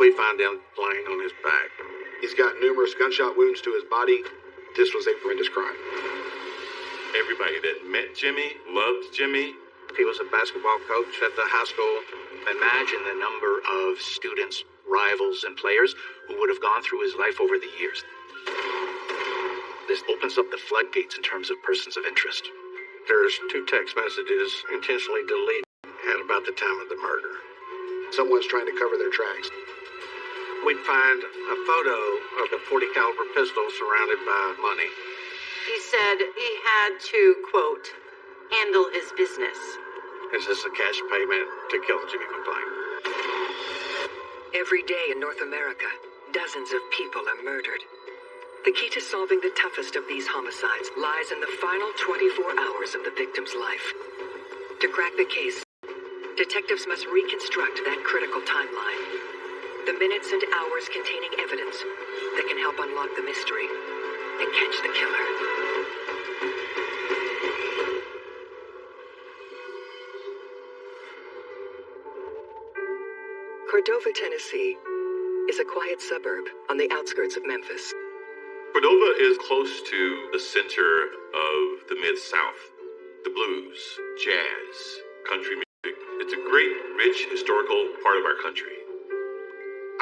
we find him lying on his back. He's got numerous gunshot wounds to his body. This was a horrendous crime. Everybody that met Jimmy loved Jimmy. He was a basketball coach at the high school. Imagine the number of students, rivals, and players who would have gone through his life over the years. This opens up the floodgates in terms of persons of interest. There's 2 text messages intentionally deleted at about the time of the murder. Someone's trying to cover their tracks. We'd find a photo of a .40 caliber pistol surrounded by money. He said he had to, quote, handle his business. Is this a cash payment to kill Jimmy McClain? Every day in North America, dozens of people are murdered. The key to solving the toughest of these homicides lies in the final 24 hours of the victim's life. To crack the case, detectives must reconstruct that critical timeline. The minutes and hours containing evidence that can help unlock the mystery and catch the killer. Cordova, Tennessee, is a quiet suburb on the outskirts of Memphis. Cordova is close to the center of the Mid-South. The blues, jazz, country music. It's a great, rich, historical part of our country.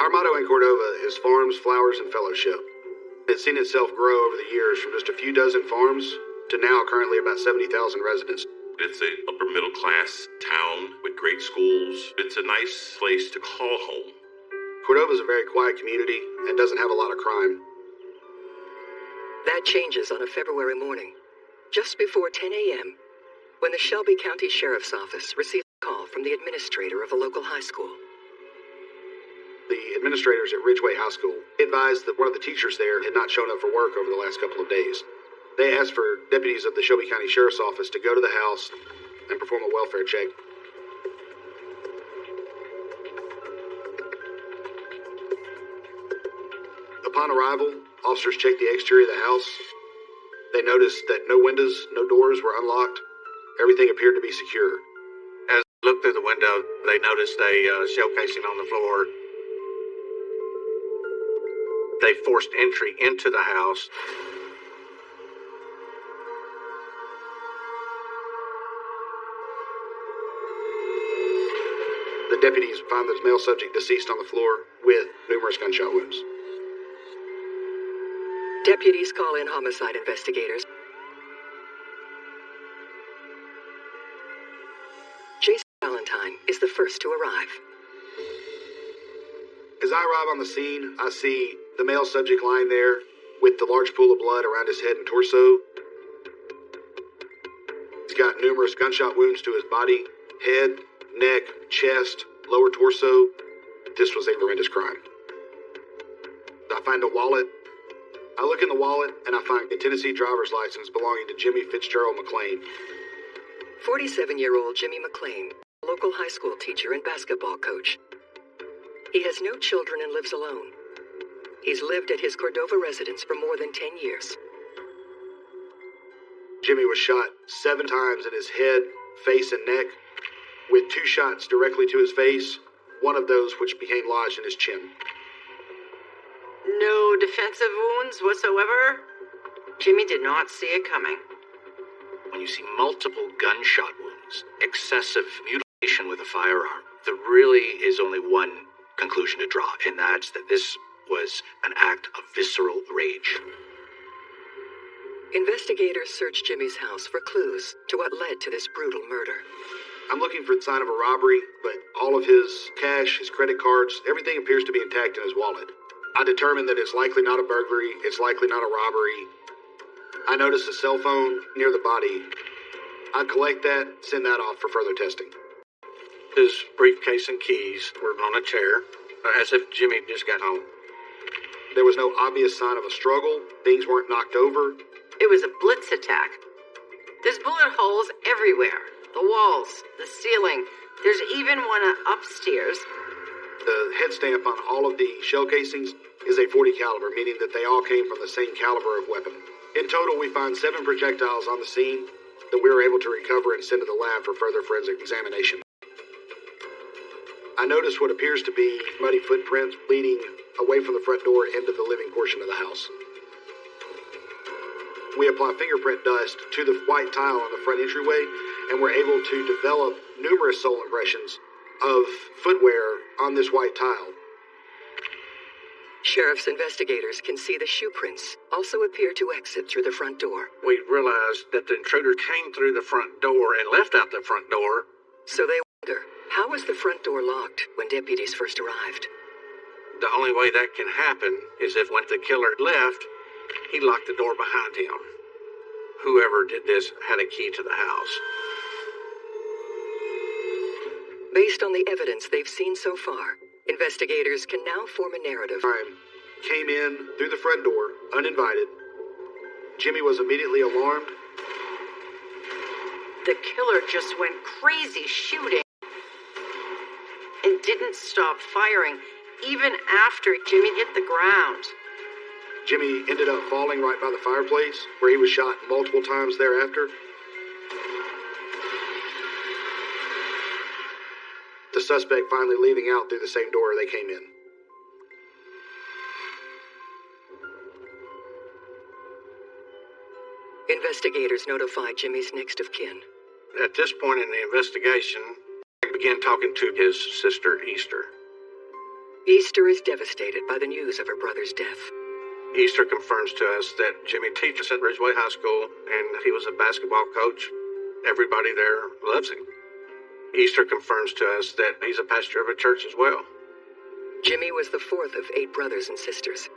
Our motto in Cordova is farms, flowers, and fellowship. It's seen itself grow over the years from just a few dozen farms to now currently about 70,000 residents. It's an upper middle class town with great schools. It's a nice place to call home. Cordova is a very quiet community and doesn't have a lot of crime. That changes on a February morning, just before 10 a.m., when the Shelby County Sheriff's Office received a call from the administrator of a local high school. The administrators at Ridgeway High School advised that one of the teachers there had not shown up for work over the last couple of days. They asked for deputies of the Shelby County Sheriff's Office to go to the house and perform a welfare check. Upon arrival, officers checked the exterior of the house. They noticed that no windows, no doors were unlocked. Everything appeared to be secure. As they looked through the window, they noticed a shell casing on the floor. They forced entry into the house. The deputies found the male subject deceased on the floor with numerous gunshot wounds. Deputies call in homicide investigators. Jason Valentine is the first to arrive. As I arrive on the scene, I see the male subject lying there with the large pool of blood around his head and torso. He's got numerous gunshot wounds to his body, head, neck, chest, lower torso. This was a horrendous crime. I find a wallet. I look in the wallet and I find a Tennessee driver's license belonging to Jimmy Fitzgerald McClain. 47-year-old Jimmy McClain, local high school teacher and basketball coach. He has no children and lives alone. He's lived at his Cordova residence for more than 10 years. Jimmy was shot 7 times in his head, face, and neck, with 2 shots directly to his face, one of those which became lodged in his chin. No defensive wounds whatsoever? Jimmy did not see it coming. When you see multiple gunshot wounds, excessive mutilation with a firearm, there really is only one conclusion to draw, and that's that this was an act of visceral rage. Investigators searched Jimmy's house for clues to what led to this brutal murder. I'm looking for the sign of a robbery, but all of his cash, his credit cards, everything appears to be intact in his wallet. I determined that it's likely not a burglary, it's likely not a robbery. I noticed a cell phone near the body. I'd collect that, send that off for further testing. His briefcase and keys were on a chair, as if Jimmy just got home. There was no obvious sign of a struggle. Things weren't knocked over. It was a blitz attack. There's bullet holes everywhere. The walls, the ceiling. There's even one upstairs. The head stamp on all of the shell casings is a .40 caliber, meaning that they all came from the same caliber of weapon. In total, we find 7 projectiles on the scene that we were able to recover and send to the lab for further forensic examination. I noticed what appears to be muddy footprints leading away from the front door into the living portion of the house. We apply fingerprint dust to the white tile on the front entryway, and we're able to develop numerous soul impressions of footwear on this white tile. Sheriff's investigators can see the shoe prints also appear to exit through the front door. We realized that the intruder came through the front door and left out the front door. So they wonder, how was the front door locked when deputies first arrived? The only way that can happen is if when the killer left, he locked the door behind him. Whoever did this had a key to the house. Based on the evidence they've seen so far, investigators can now form a narrative. Crime came in through the front door, uninvited. Jimmy was immediately alarmed. The killer just went crazy shooting and didn't stop firing even after Jimmy hit the ground. Jimmy ended up falling right by the fireplace, where he was shot multiple times thereafter. The suspect finally leaving out through the same door they came in. Investigators notified Jimmy's next of kin. At this point in the investigation, I began talking to his sister, Easter. Easter is devastated by the news of her brother's death. Easter confirms to us that Jimmy teaches at Ridgeway High School, and he was a basketball coach. Everybody there loves him. Easter confirms to us that he's a pastor of a church as well. Jimmy was the fourth of 8 brothers and sisters.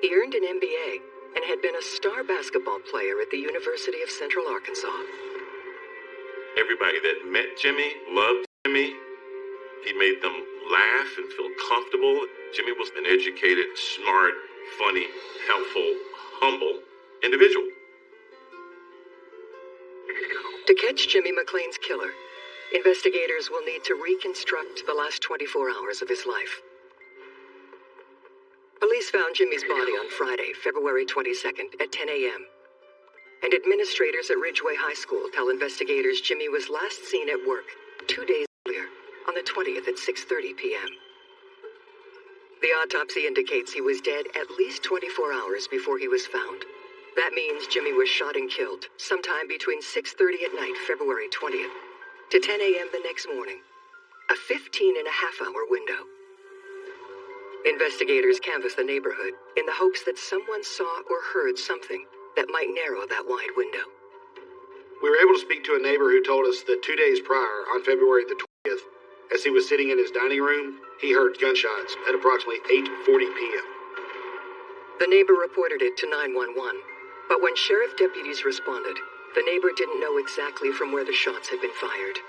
He earned an MBA and had been a star basketball player at the University of Central Arkansas. Everybody that met Jimmy loved Jimmy. He made them laugh and feel comfortable. Jimmy was an educated, smart, funny, helpful, humble individual. To catch Jimmy McClain's killer, investigators will need to reconstruct the last 24 hours of his life. Police found Jimmy's body on Friday, February 22nd at 10 a.m. And administrators at Ridgeway High School tell investigators Jimmy was last seen at work 2 days earlier, on the 20th at 6:30 p.m. The autopsy indicates he was dead at least 24 hours before he was found. That means Jimmy was shot and killed sometime between 6:30 at night, February 20th, to 10 a.m. the next morning. A 15-and-a-half-hour window. Investigators canvassed the neighborhood in the hopes that someone saw or heard something that might narrow that wide window. We were able to speak to a neighbor who told us that 2 days prior, on February the 20th, as he was sitting in his dining room, he heard gunshots at approximately 8:40 p.m. The neighbor reported it to 911, but when sheriff deputies responded, the neighbor didn't know exactly from where the shots had been fired.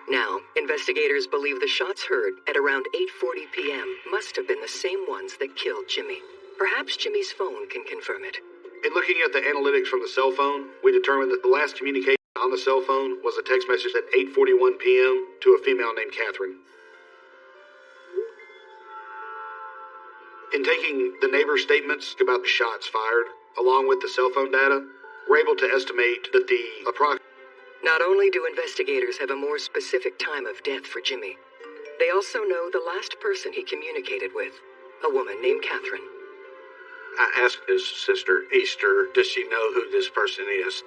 Now, investigators believe the shots heard at around 8:40 p.m. must have been the same ones that killed Jimmy. Perhaps Jimmy's phone can confirm it. In looking at the analytics from the cell phone, we determined that the last communication on the cell phone was a text message at 8:41 p.m. to a female named Catherine. In taking the neighbor's statements about the shots fired, along with the cell phone data, we're able to estimate that the approximate... Not only do investigators have a more specific time of death for Jimmy, they also know the last person he communicated with, a woman named Catherine. I asked his sister, Easter, does she know who this person is?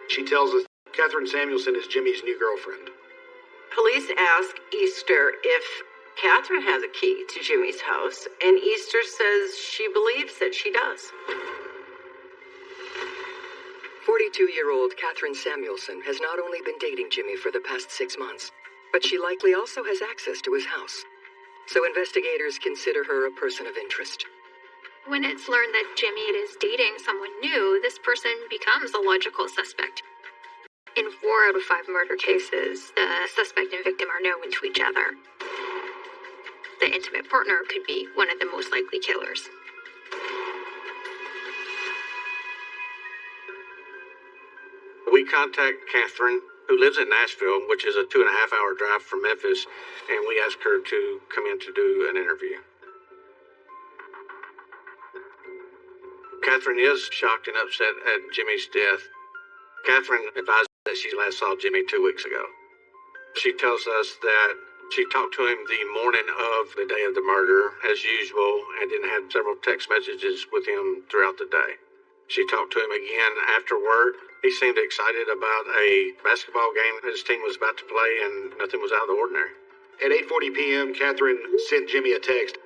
She tells us Catherine Samuelson is Jimmy's new girlfriend. Police ask Easter if Catherine has a key to Jimmy's house, and Easter says she believes that she does. 42-year-old Catherine Samuelson has not only been dating Jimmy for the past 6 months, but she likely also has access to his house. So investigators consider her a person of interest. When it's learned that Jimmy is dating someone new, this person becomes a logical suspect. In 4 out of 5 murder cases, the suspect and victim are known to each other. The intimate partner could be one of the most likely killers. We contact Catherine, who lives in Nashville, which is a 2.5-hour drive from Memphis, and we ask her to come in to do an interview. Catherine is shocked and upset at Jimmy's death. Catherine advised that that she last saw Jimmy 2 weeks ago. She tells us that she talked to him the morning of the day of the murder, as usual, and then had several text messages with him throughout the day. She talked to him again after work. He seemed excited about a basketball game his team was about to play, and nothing was out of the ordinary. At 8:40 p.m., Catherine sent Jimmy a text.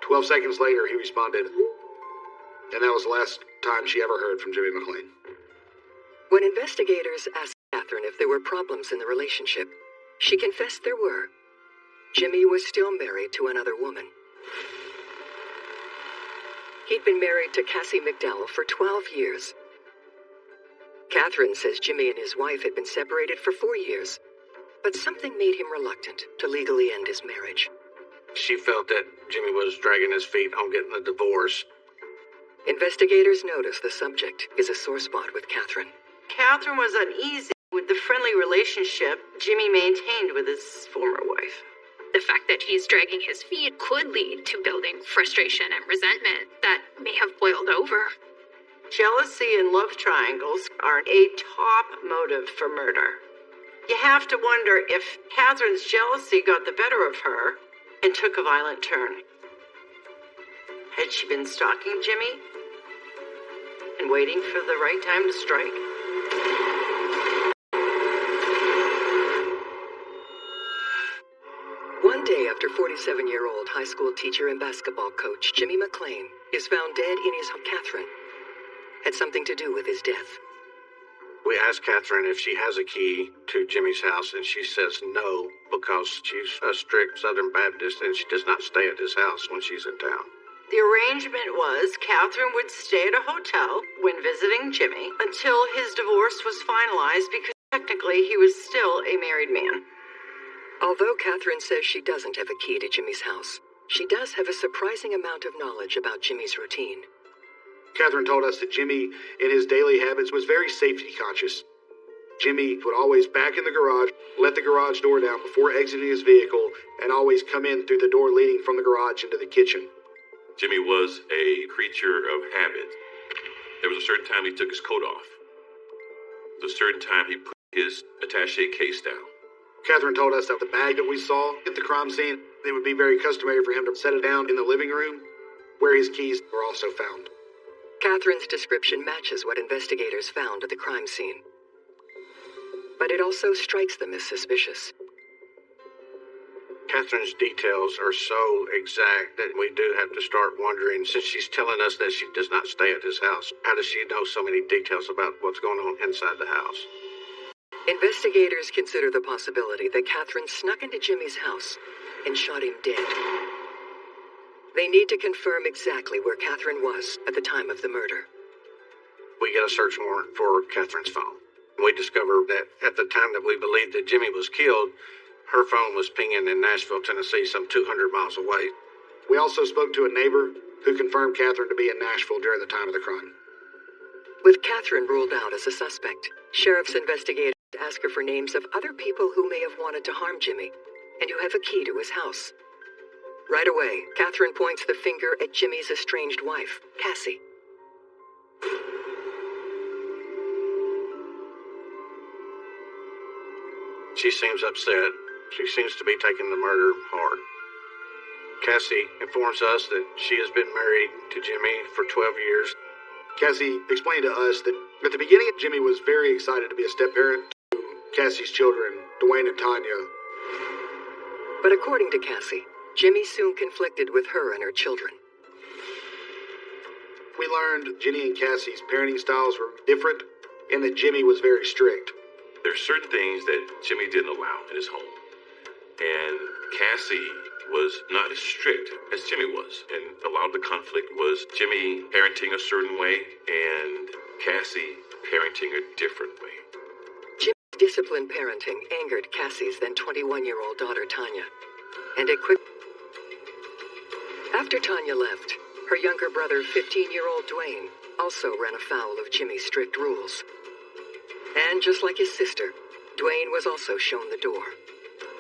12 seconds later, he responded. And that was the last time she ever heard from Jimmy McClain. When investigators asked Catherine if there were problems in the relationship, she confessed there were. Jimmy was still married to another woman. He'd been married to Cassie McDowell for 12 years. Catherine says Jimmy and his wife had been separated for 4 years, but something made him reluctant to legally end his marriage. She felt that Jimmy was dragging his feet on getting a divorce. Investigators notice the subject is a sore spot with Catherine. Catherine was uneasy with the friendly relationship Jimmy maintained with his former wife. The fact that he's dragging his feet could lead to building frustration and resentment that may have boiled over. Jealousy and love triangles are a top motive for murder. You have to wonder if Catherine's jealousy got the better of her and took a violent turn. Had she been stalking Jimmy and waiting for the right time to strike? One day after 47-year-old high school teacher and basketball coach Jimmy McClain is found dead in his home, Catherine had something to do with his death. We asked Catherine if she has a key to Jimmy's house, and she says no, because she's a strict Southern Baptist and she does not stay at his house when she's in town. The arrangement was Catherine would stay at a hotel when visiting Jimmy until his divorce was finalized, because technically he was still a married man. Although Catherine says she doesn't have a key to Jimmy's house, she does have a surprising amount of knowledge about Jimmy's routine. Catherine told us that Jimmy, in his daily habits, was very safety conscious. Jimmy would always back in the garage, let the garage door down before exiting his vehicle, and always come in through the door leading from the garage into the kitchen. Jimmy was a creature of habit. There was a certain time he took his coat off. There was a certain time he put his attaché case down. Catherine told us that the bag that we saw at the crime scene, it would be very customary for him to set it down in the living room, where his keys were also found. Catherine's description matches what investigators found at the crime scene. But it also strikes them as suspicious. Catherine's details are so exact that we do have to start wondering, since she's telling us that she does not stay at his house, how does she know so many details about what's going on inside the house? Investigators consider the possibility that Catherine snuck into Jimmy's house and shot him dead. They need to confirm exactly where Catherine was at the time of the murder. We get a search warrant for Catherine's phone. We discover that at the time that we believe that Jimmy was killed, her phone was pinging in Nashville, Tennessee, some 200 miles away. We also spoke to a neighbor who confirmed Catherine to be in Nashville during the time of the crime. With Catherine ruled out as a suspect, sheriff's investigators ask her for names of other people who may have wanted to harm Jimmy and who have a key to his house. Right away, Catherine points the finger at Jimmy's estranged wife, Cassie. She seems upset. She seems to be taking the murder hard. Cassie informs us that she has been married to Jimmy for 12 years. Cassie explained to us that at the beginning, Jimmy was very excited to be a step-parent to Cassie's children, Dwayne and Tanya. But according to Cassie, Jimmy soon conflicted with her and her children. We learned Jenny and Cassie's parenting styles were different and that Jimmy was very strict. There's certain things that Jimmy didn't allow in his home. And Cassie was not as strict as Jimmy was. And a lot of the conflict was Jimmy parenting a certain way and Cassie parenting a different way. Jimmy's disciplined parenting angered Cassie's then 21-year-old daughter, Tanya. And it quickly... After Tanya left, her younger brother, 15-year-old Dwayne, also ran afoul of Jimmy's strict rules. And just like his sister, Dwayne was also shown the door.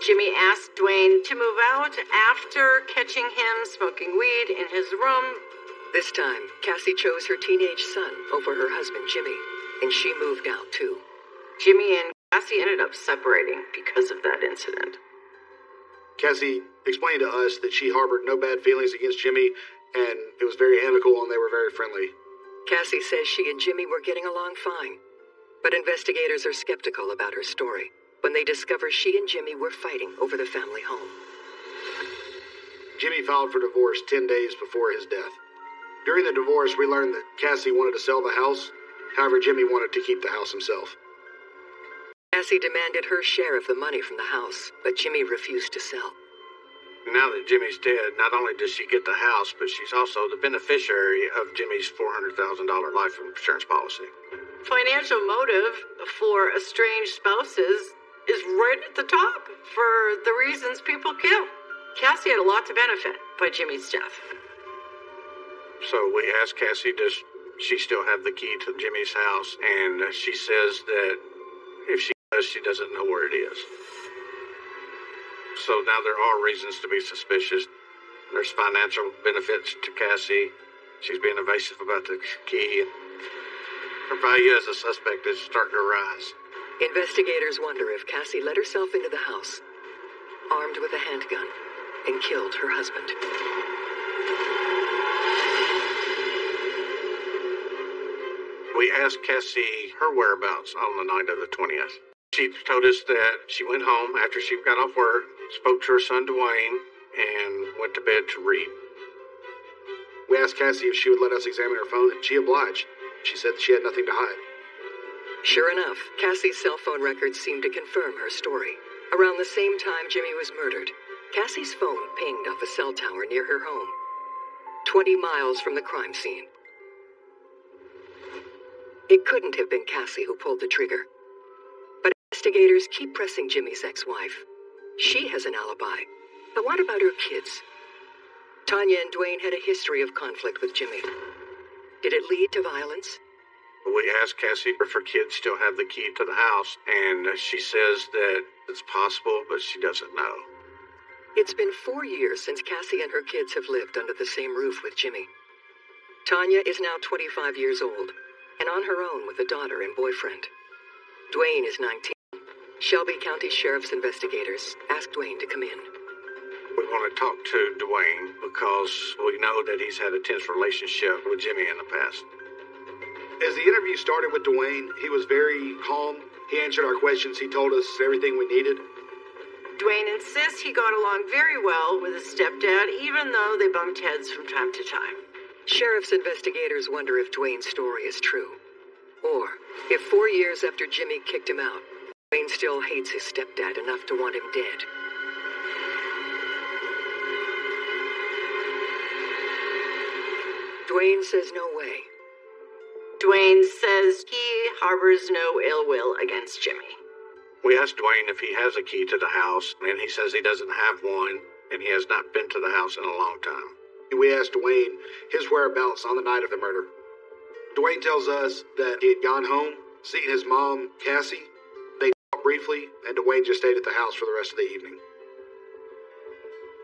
Jimmy asked Dwayne to move out after catching him smoking weed in his room. This time, Cassie chose her teenage son over her husband, Jimmy, and she moved out too. Jimmy and Cassie ended up separating because of that incident. Cassie explained to us that she harbored no bad feelings against Jimmy, and it was very amicable and they were very friendly. Cassie says she and Jimmy were getting along fine, but investigators are skeptical about her story when they discover she and Jimmy were fighting over the family home. Jimmy filed for divorce 10 days before his death. During the divorce, we learned that Cassie wanted to sell the house. However, Jimmy wanted to keep the house himself. Cassie demanded her share of the money from the house, but Jimmy refused to sell. Now that Jimmy's dead, not only does she get the house, but she's also the beneficiary of Jimmy's $400,000 life insurance policy. Financial motive for estranged spouses is right at the top for the reasons people kill. Cassie had a lot to benefit by Jimmy's death. So we asked Cassie, does she still have the key to Jimmy's house? And she says that if she does, she doesn't know where it is. So now there are reasons to be suspicious. There's financial benefits to Cassie. She's being evasive about the key. Her value as a suspect is starting to rise. Investigators wonder if Cassie let herself into the house, armed with a handgun, and killed her husband. We asked Cassie her whereabouts on the night of the 20th. She told us that she went home after she got off work, spoke to her son Dwayne, and went to bed to read. We asked Cassie if she would let us examine her phone, and she obliged. She said she had nothing to hide. Sure enough, Cassie's cell phone records seemed to confirm her story. Around the same time Jimmy was murdered, Cassie's phone pinged off a cell tower near her home, 20 miles from the crime scene. It couldn't have been Cassie who pulled the trigger. But investigators keep pressing Jimmy's ex-wife. She has an alibi. But what about her kids? Tanya and Dwayne had a history of conflict with Jimmy. Did it lead to violence? We asked Cassie if her kids still have the key to the house, and she says that it's possible, but she doesn't know. It's been 4 years since Cassie and her kids have lived under the same roof with Jimmy. Tanya is now 25 years old, and on her own with a daughter and boyfriend. Dwayne is 19. Shelby County Sheriff's investigators asked Dwayne to come in. We want to talk to Dwayne because we know that he's had a tense relationship with Jimmy in the past. As the interview started with Dwayne, he was very calm. He answered our questions. He told us everything we needed. Dwayne insists he got along very well with his stepdad, even though they bumped heads from time to time. Sheriff's investigators wonder if Dwayne's story is true. Or if 4 years after Jimmy kicked him out, Dwayne still hates his stepdad enough to want him dead. Dwayne says no way. Dwayne says he harbors no ill will against Jimmy. We asked Dwayne if he has a key to the house, and he says he doesn't have one, and he has not been to the house in a long time. We asked Dwayne his whereabouts on the night of the murder. Dwayne tells us that he had gone home, seen his mom, Cassie. They talked briefly, and Dwayne just stayed at the house for the rest of the evening.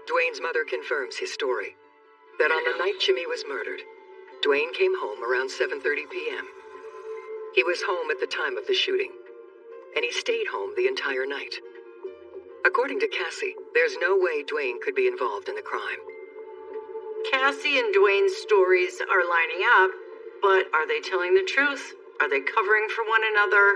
Dwayne's mother confirms his story, that on the night Jimmy was murdered, Dwayne came home around 7:30 p.m. He was home at the time of the shooting, and he stayed home the entire night. According to Cassie, there's no way Dwayne could be involved in the crime. Cassie and Dwayne's stories are lining up, but are they telling the truth? Are they covering for one another?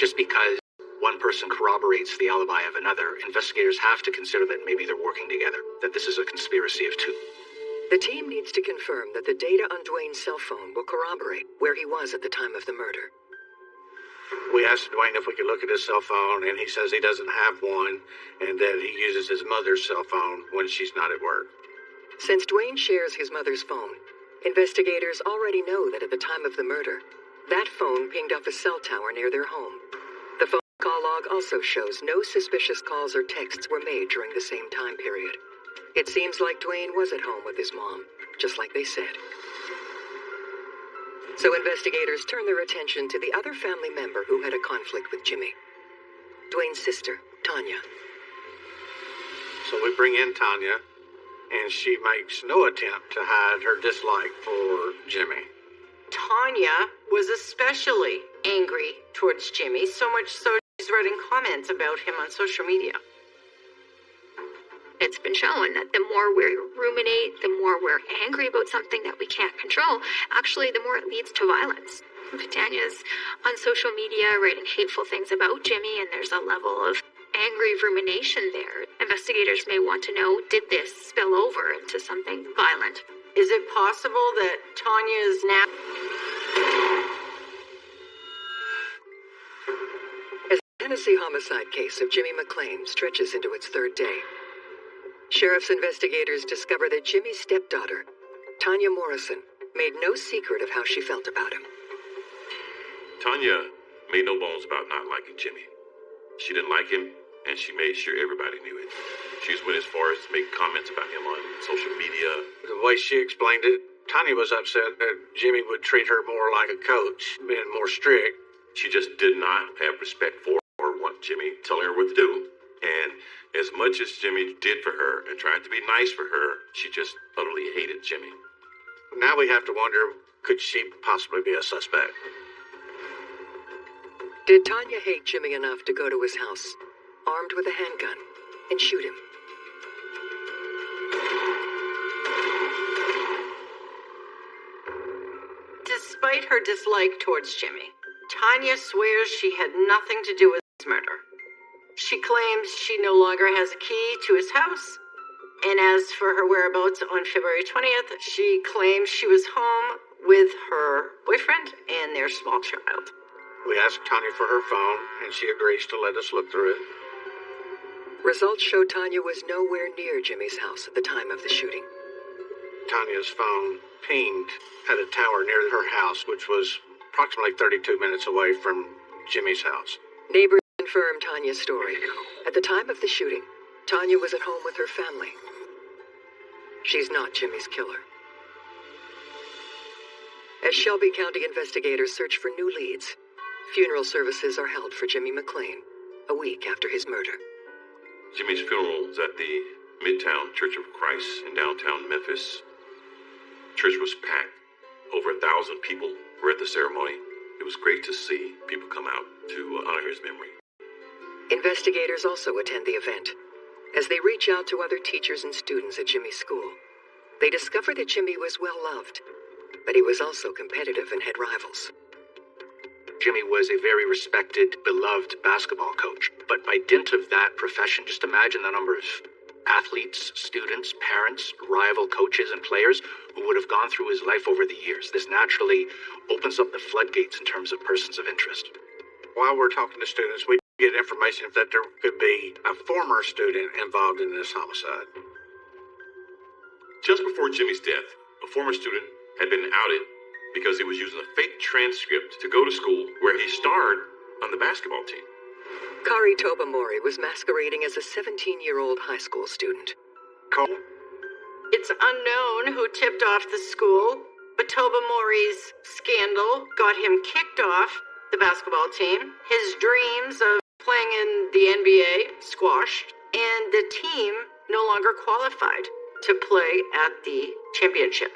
Just because one person corroborates the alibi of another, investigators have to consider that maybe they're working together, that this is a conspiracy of two. The team needs to confirm that the data on Dwayne's cell phone will corroborate where he was at the time of the murder. We asked Dwayne if we could look at his cell phone, and he says he doesn't have one, and that he uses his mother's cell phone when she's not at work. Since Dwayne shares his mother's phone, investigators already know that at the time of the murder, that phone pinged off a cell tower near their home. The phone call log also shows no suspicious calls or texts were made during the same time period. It seems like Dwayne was at home with his mom, just like they said. So investigators turn their attention to the other family member who had a conflict with Jimmy. Dwayne's sister, Tanya. So we bring in Tanya, and she makes no attempt to hide her dislike for Jimmy. Tanya was especially angry towards Jimmy, so much so writing comments about him on social media. It's been shown that the more we ruminate, the more we're angry about something that we can't control, actually the more it leads to violence. Tanya's on social media writing hateful things about Jimmy, and there's a level of angry rumination there. Investigators may want to know, did this spill over into something violent? Is it possible that Tanya's As the Tennessee homicide case of Jimmy McClain stretches into its third day, sheriff's investigators discover that Jimmy's stepdaughter, Tanya Morrison, made no secret of how she felt about him. Tanya made no bones about not liking Jimmy. She didn't like him, and she made sure everybody knew it. She went as far as to make comments about him on social media. The way she explained it, Tanya was upset that Jimmy would treat her more like a coach, being more strict. She just did not have respect for or want Jimmy telling her what to do. And as much as Jimmy did for her and tried to be nice for her, she just utterly hated Jimmy. Now we have to wonder, could she possibly be a suspect? Did Tanya hate Jimmy enough to go to his house, armed with a handgun, and shoot him? Despite her dislike towards Jimmy, Tanya swears she had nothing to do with his murder. She claims she no longer has a key to his house, and as for her whereabouts on February 20th, she claims she was home with her boyfriend and their small child. We asked Tanya for her phone, and she agrees to let us look through it. Results show Tanya was nowhere near Jimmy's house at the time of the shooting. Tanya's phone pinged at a tower near her house, which was approximately 32 minutes away from Jimmy's house. Neighbors confirmed Tanya's story. At the time of the shooting, Tanya was at home with her family. She's not Jimmy's killer. As Shelby County investigators search for new leads, funeral services are held for Jimmy McClain, a week after his murder. Jimmy's funeral was at the Midtown Church of Christ in downtown Memphis. Church was packed. Over 1,000 people were at the ceremony. It was great to see people come out to honor his memory. Investigators also attend the event. As they reach out to other teachers and students at Jimmy's school, they discover that Jimmy was well loved, but he was also competitive and had rivals. Jimmy was a very respected, beloved basketball coach. But by dint of that profession, just imagine the number of athletes, students, parents, rival coaches, and players who would have gone through his life over the years. This naturally opens up the floodgates in terms of persons of interest. While we're talking to students, we get information that there could be a former student involved in this homicide. Just before Jimmy's death, a former student had been outed because he was using a fake transcript to go to school where he starred on the basketball team. Kari Tobamori was masquerading as a 17-year-old high school student. Cole? It's unknown who tipped off the school, but Tobamori's scandal got him kicked off the basketball team. His dreams of playing in the NBA squashed, and the team no longer qualified to play at the championship.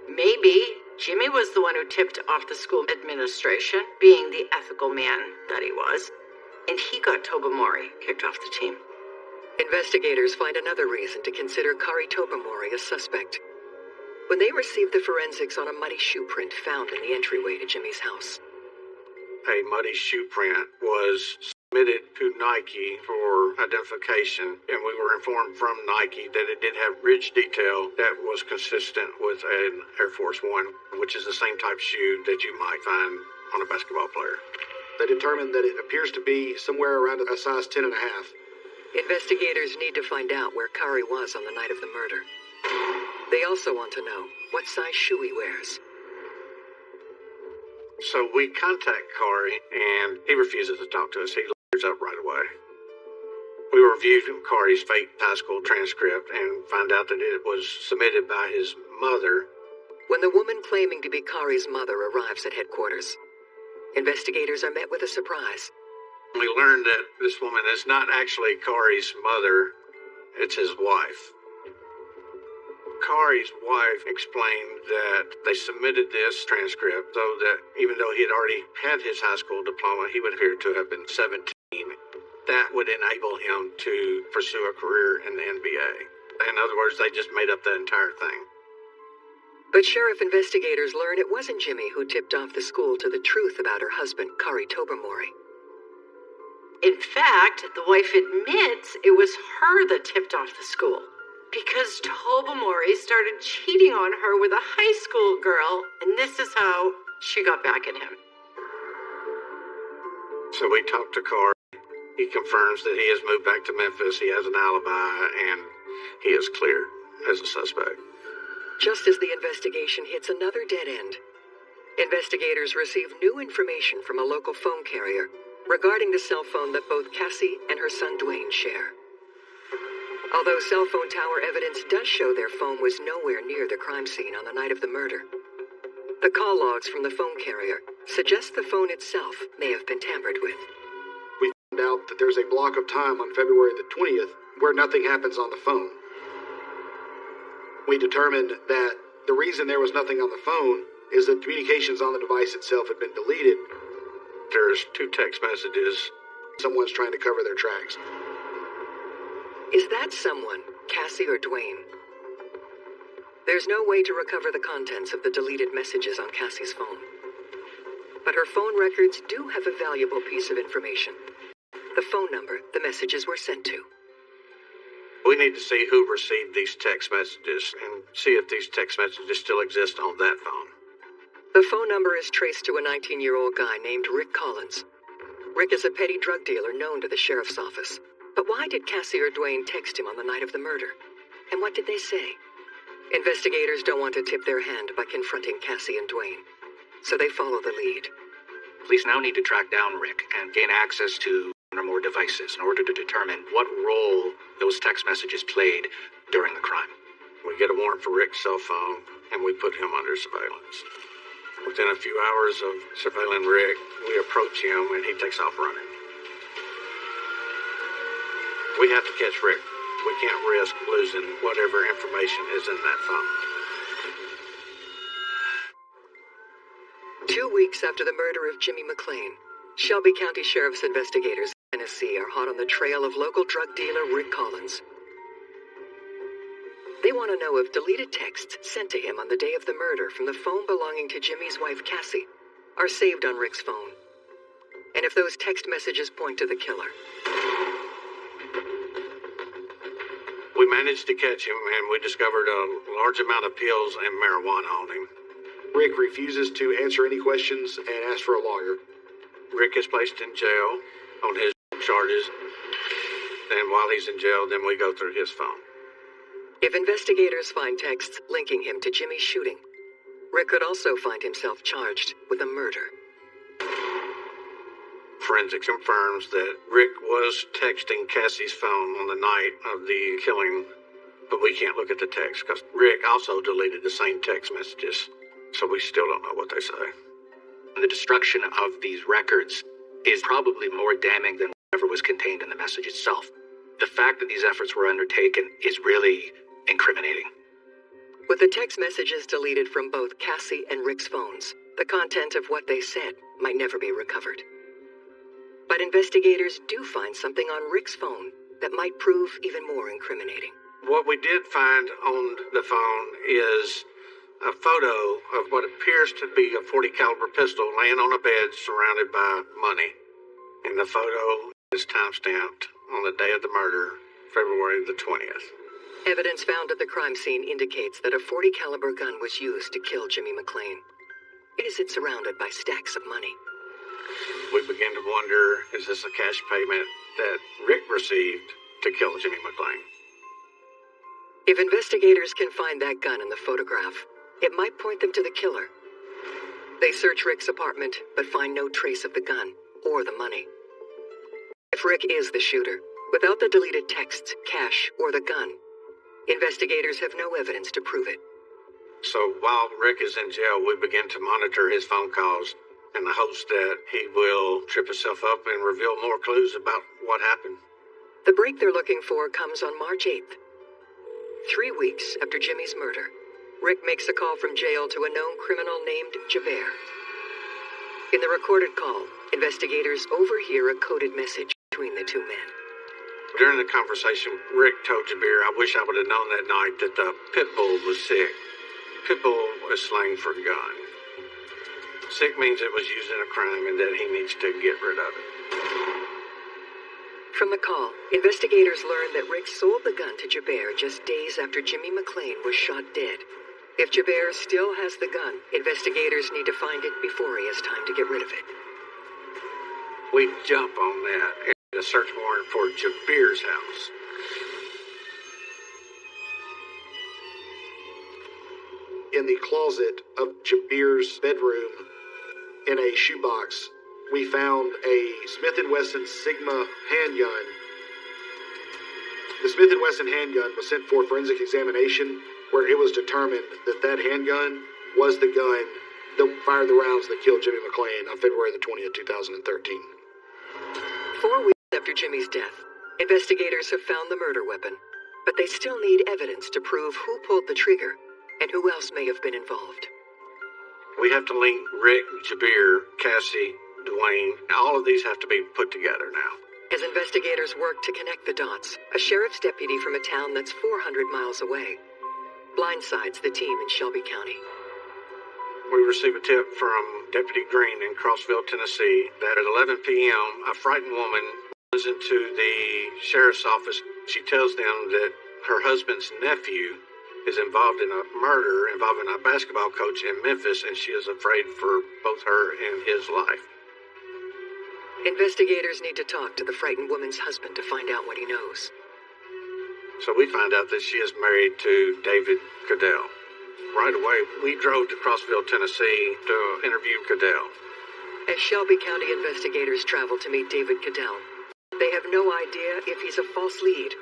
Maybe Jimmy was the one who tipped off the school administration, being the ethical man that he was, and he got Tobamori kicked off the team. Investigators find another reason to consider Kari Tobamori a suspect. When they received the forensics on a muddy shoe print found in the entryway to Jimmy's house. A muddy shoe print was submitted to Nike for identification, and we were informed from Nike that it did have ridge detail that was consistent with an Air Force One, which is the same type shoe that you might find on a basketball player. They determined that it appears to be somewhere around a size 10 and a half. Investigators need to find out where Kari was on the night of the murder. They also want to know what size shoe he wears. So we contact Kari, and he refuses to talk to us. He leaves up right away. We reviewed Kari's fake high school transcript and find out that it was submitted by his mother. When the woman claiming to be Kari's mother arrives at headquarters, investigators are met with a surprise. We learned that this woman is not actually Kari's mother, it's his wife. Kari's wife explained that they submitted this transcript so that even though he had already had his high school diploma, he would appear to have been 17 that would enable him to pursue a career in the NBA. In other words, they just made up the entire thing. But sheriff investigators learn it wasn't Jimmy who tipped off the school to the truth about her husband, Kari Tobermory. In fact, the wife admits it was her that tipped off the school because Tobermory started cheating on her with a high school girl, and this is how she got back at him. So we talked to Kari. He confirms that he has moved back to Memphis, he has an alibi, and he is cleared as a suspect. Just as the investigation hits another dead end, investigators receive new information from a local phone carrier regarding the cell phone that both Cassie and her son Dwayne share. Although cell phone tower evidence does show their phone was nowhere near the crime scene on the night of the murder, the call logs from the phone carrier suggest the phone itself may have been tampered with. We found out that there's a block of time on February the 20th where nothing happens on the phone. We determined that the reason there was nothing on the phone is that communications on the device itself had been deleted. There's 2 text messages. Someone's trying to cover their tracks. Is that someone, Cassie or Dwayne? There's no way to recover the contents of the deleted messages on Cassie's phone. But her phone records do have a valuable piece of information. The phone number the messages were sent to. We need to see who received these text messages and see if these text messages still exist on that phone. The phone number is traced to a 19-year-old guy named Rick Collins. Rick is a petty drug dealer known to the sheriff's office. But why did Cassie or Dwayne text him on the night of the murder? And what did they say? Investigators don't want to tip their hand by confronting Cassie and Dwayne, so they follow the lead. Police now need to track down Rick and gain access to one or more devices in order to determine what role those text messages played during the crime. We get a warrant for Rick's cell phone, and we put him under surveillance. Within a few hours of surveilling Rick, we approach him, and he takes off running. We have to catch Rick. We can't risk losing whatever information is in that phone. 2 weeks after the murder of Jimmy McClain, Shelby County Sheriff's investigators in Tennessee are hot on the trail of local drug dealer Rick Collins. They want to know if deleted texts sent to him on the day of the murder from the phone belonging to Jimmy's wife Cassie are saved on Rick's phone, and if those text messages point to the killer. We managed to catch him, and we discovered a large amount of pills and marijuana on him. Rick refuses to answer any questions and asks for a lawyer. Rick is placed in jail on his charges, and while he's in jail, then we go through his phone. If investigators find texts linking him to Jimmy's shooting, Rick could also find himself charged with a murder. Forensics confirms that Rick was texting Cassie's phone on the night of the killing, but we can't look at the text because Rick also deleted the same text messages, so we still don't know what they say. The destruction of these records is probably more damning than whatever was contained in the message itself. The fact that these efforts were undertaken is really incriminating. With the text messages deleted from both Cassie and Rick's phones, the content of what they said might never be recovered. But investigators do find something on Rick's phone that might prove even more incriminating. What we did find on the phone is a photo of what appears to be a .40 caliber pistol laying on a bed surrounded by money. And the photo is time-stamped on the day of the murder, February the 20th. Evidence found at the crime scene indicates that a .40 caliber gun was used to kill Jimmy McClain. Is it surrounded by stacks of money? We begin to wonder, is this a cash payment that Rick received to kill Jimmy McClain? If investigators can find that gun in the photograph, it might point them to the killer. They search Rick's apartment, but find no trace of the gun or the money. If Rick is the shooter, without the deleted texts, cash, or the gun, investigators have no evidence to prove it. So while Rick is in jail, we begin to monitor his phone calls in the hopes that he will trip himself up and reveal more clues about what happened. The break they're looking for comes on March 8th. 3 weeks after Jimmy's murder, Rick makes a call from jail to a known criminal named Javert. In the recorded call, investigators overhear a coded message between between the two men. During the conversation, Rick told Jabir, I wish I would have known that night that the pit bull was sick. Pit bull is slang for gun. Sick means it was used in a crime and that he needs to get rid of it. From the call, investigators learned that Rick sold the gun to Jabir just days after Jimmy McClain was shot dead. If Jabir still has the gun, investigators need to find it before he has time to get rid of it. We jump on that and a search warrant for Jabir's house. In the closet of Jabir's bedroom, in a shoebox, we found a Smith & Wesson Sigma handgun. The Smith & Wesson handgun was sent for forensic examination, where it was determined that that handgun was the gun that fired the rounds that killed Jimmy McClain on February the 20th, 2013. 4 weeks after Jimmy's death, investigators have found the murder weapon, but they still need evidence to prove who pulled the trigger and who else may have been involved. We have to link Rick, Jabir, Cassie, Dwayne. All of these have to be put together now. As investigators work to connect the dots, a sheriff's deputy from a town that's 400 miles away blindsides the team in Shelby County. We receive a tip from Deputy Green in Crossville, Tennessee, that at 11 p.m., a frightened woman runs into the sheriff's office. She tells them that her husband's nephew is involved in a murder involving a basketball coach in Memphis, and she is afraid for both her and his life. Investigators need to talk to the frightened woman's husband to find out what he knows. So we find out that she is married to David Caddell. Right away, we drove to Crossville, Tennessee to interview Caddell. As Shelby County investigators travel to meet David Caddell, they have no idea if he's a false lead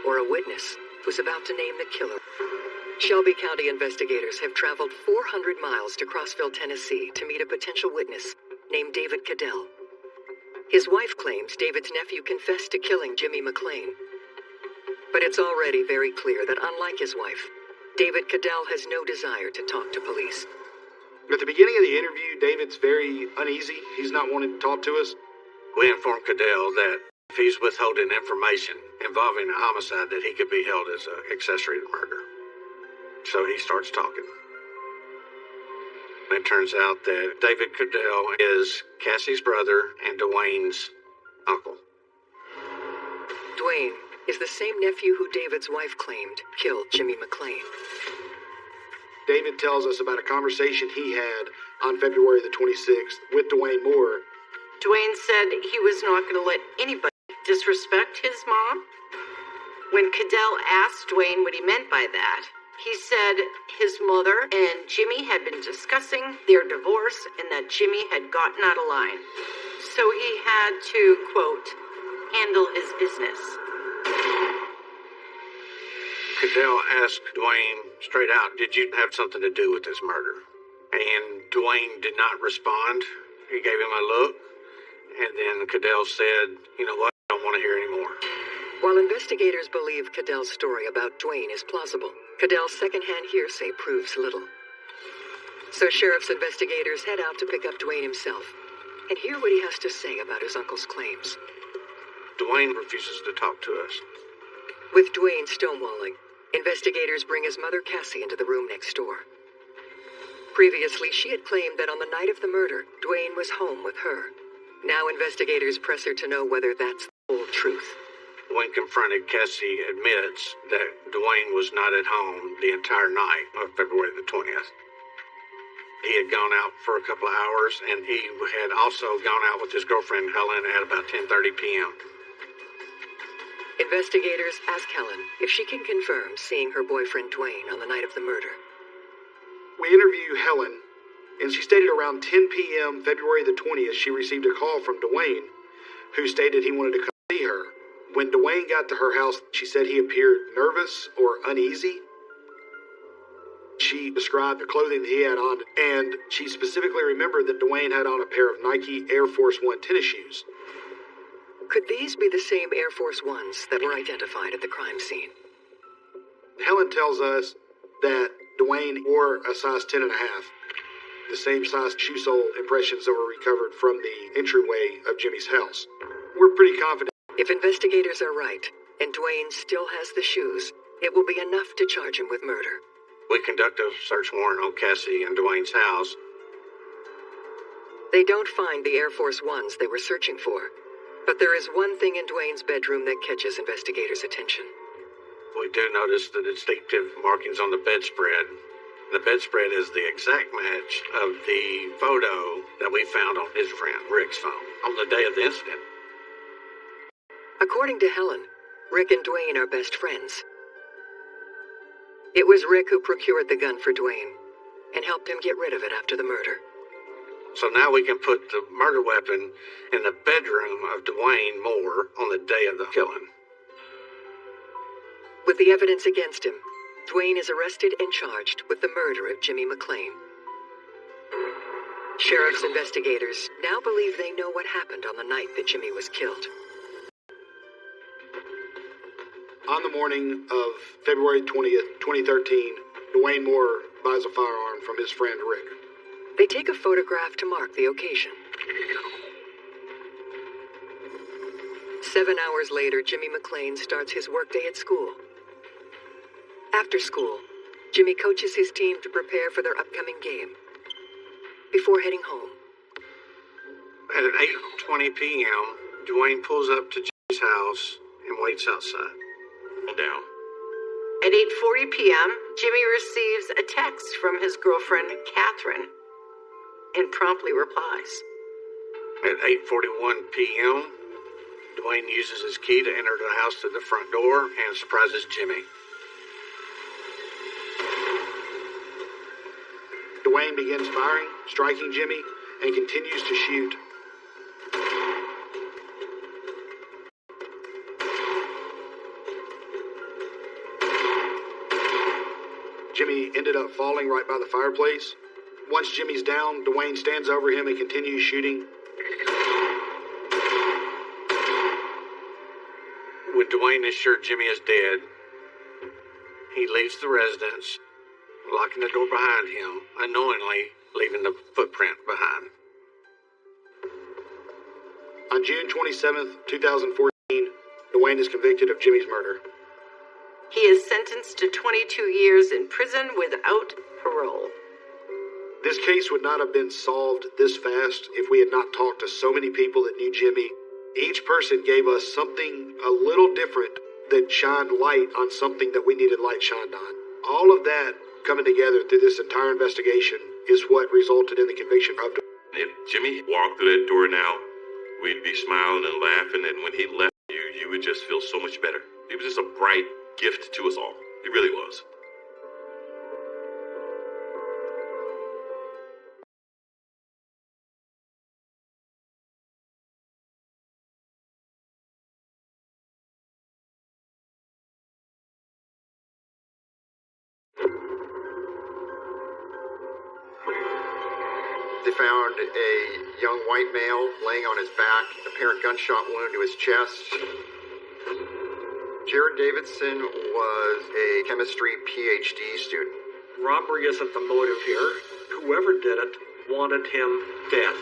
or a witness who's about to name the killer. Shelby County investigators have traveled 400 miles to Crossville, Tennessee to meet a potential witness named David Caddell. His wife claims David's nephew confessed to killing Jimmy McClain. But it's already very clear that unlike his wife, David Caddell has no desire to talk to police. At the beginning of the interview, David's very uneasy. He's not wanting to talk to us. We informed Caddell that if he's withholding information involving a homicide, that he could be held as an accessory to murder. So he starts talking. It turns out that David Caddell is Cassie's brother and Dwayne's uncle. Dwayne is the same nephew who David's wife claimed killed Jimmy McClain. David tells us about a conversation he had on February the 26th with Dwayne Moore. Dwayne said he was not going to let anybody disrespect his mom. When Caddell asked Dwayne what he meant by that, he said his mother and Jimmy had been discussing their divorce and that Jimmy had gotten out of line. So he had to, quote, handle his business. Caddell asked Dwayne straight out, did you have something to do with this murder? And Dwayne did not respond. He gave him a look. And then Caddell said, you know what, I don't want to hear any more. While investigators believe Caddell's story about Dwayne is plausible, Caddell's secondhand hearsay proves little. So sheriff's investigators head out to pick up Dwayne himself and hear what he has to say about his uncle's claims. Dwayne refuses to talk to us. With Dwayne stonewalling, investigators bring his mother Cassie into the room next door. Previously, she had claimed that on the night of the murder, Dwayne was home with her. Now investigators press her to know whether that's the whole truth. When confronted, Cassie admits that Dwayne was not at home the entire night of February the 20th. He had gone out for a couple of hours, and he had also gone out with his girlfriend, Helen, at about 10:30 p.m. Investigators ask Helen if she can confirm seeing her boyfriend Dwayne on the night of the murder. We interview Helen, and she stated around 10 p.m. February the 20th, she received a call from Dwayne, who stated he wanted to come see her. When Dwayne got to her house, she said he appeared nervous or uneasy. She described the clothing that he had on, and she specifically remembered that Dwayne had on a pair of Nike Air Force One tennis shoes. Could these be the same Air Force Ones that were identified at the crime scene? Helen tells us that Dwayne wore a size 10 and a half, the same size shoe sole impressions that were recovered from the entryway of Jimmy's house. We're pretty confident If investigators are right, and Dwayne still has the shoes, it will be enough to charge him with murder. We conduct a search warrant on Cassie and Dwayne's house. They don't find the Air Force Ones they were searching for, but there is one thing in Dwayne's bedroom that catches investigators' attention. We do notice the distinctive markings on the bedspread. The bedspread is the exact match of the photo that we found on his friend Rick's phone on the day of the incident. According to Helen, Rick and Dwayne are best friends. It was Rick who procured the gun for Dwayne and helped him get rid of it after the murder. So now we can put the murder weapon in the bedroom of Dwayne Moore on the day of the killing. With the evidence against him, Dwayne is arrested and charged with the murder of Jimmy McClain. Sheriff's investigators now believe they know what happened on the night that Jimmy was killed. On the morning of February 20th, 2013, Dwayne Moore buys a firearm from his friend Rick. They take a photograph to mark the occasion. 7 hours later, Jimmy McClain starts his workday at school. After school, Jimmy coaches his team to prepare for their upcoming game. Before heading home. At 8:20 p.m., Dwayne pulls up to Jimmy's house and waits outside. Down. At 8:40 p.m., Jimmy receives a text from his girlfriend, Catherine, and promptly replies. At 8:41 p.m., Dwayne uses his key to enter the house to the front door and surprises Jimmy. Dwayne begins firing, striking Jimmy, and continues to shoot. Jimmy ended up falling right by the fireplace. Once Jimmy's down, Dwayne stands over him and continues shooting. When Dwayne is sure Jimmy is dead, he leaves the residence, locking the door behind him, unknowingly leaving the footprint behind. On June 27th, 2014, Dwayne is convicted of Jimmy's murder. He is sentenced to 22 years in prison without parole. This case would not have been solved this fast if we had not talked to so many people that knew Jimmy. Each person gave us something a little different that shined light on something that we needed light shined on. All of that coming together through this entire investigation is what resulted in the conviction of Dwayne. If Jimmy walked through that door now, we'd be smiling and laughing, and when he left you, you would just feel so much better. He was just a bright gift to us all. He really was. They found a young white male laying on his back, apparent gunshot wound to his chest. Jared Davidson was a chemistry PhD student. Robbery isn't the motive here. Whoever did it wanted him dead.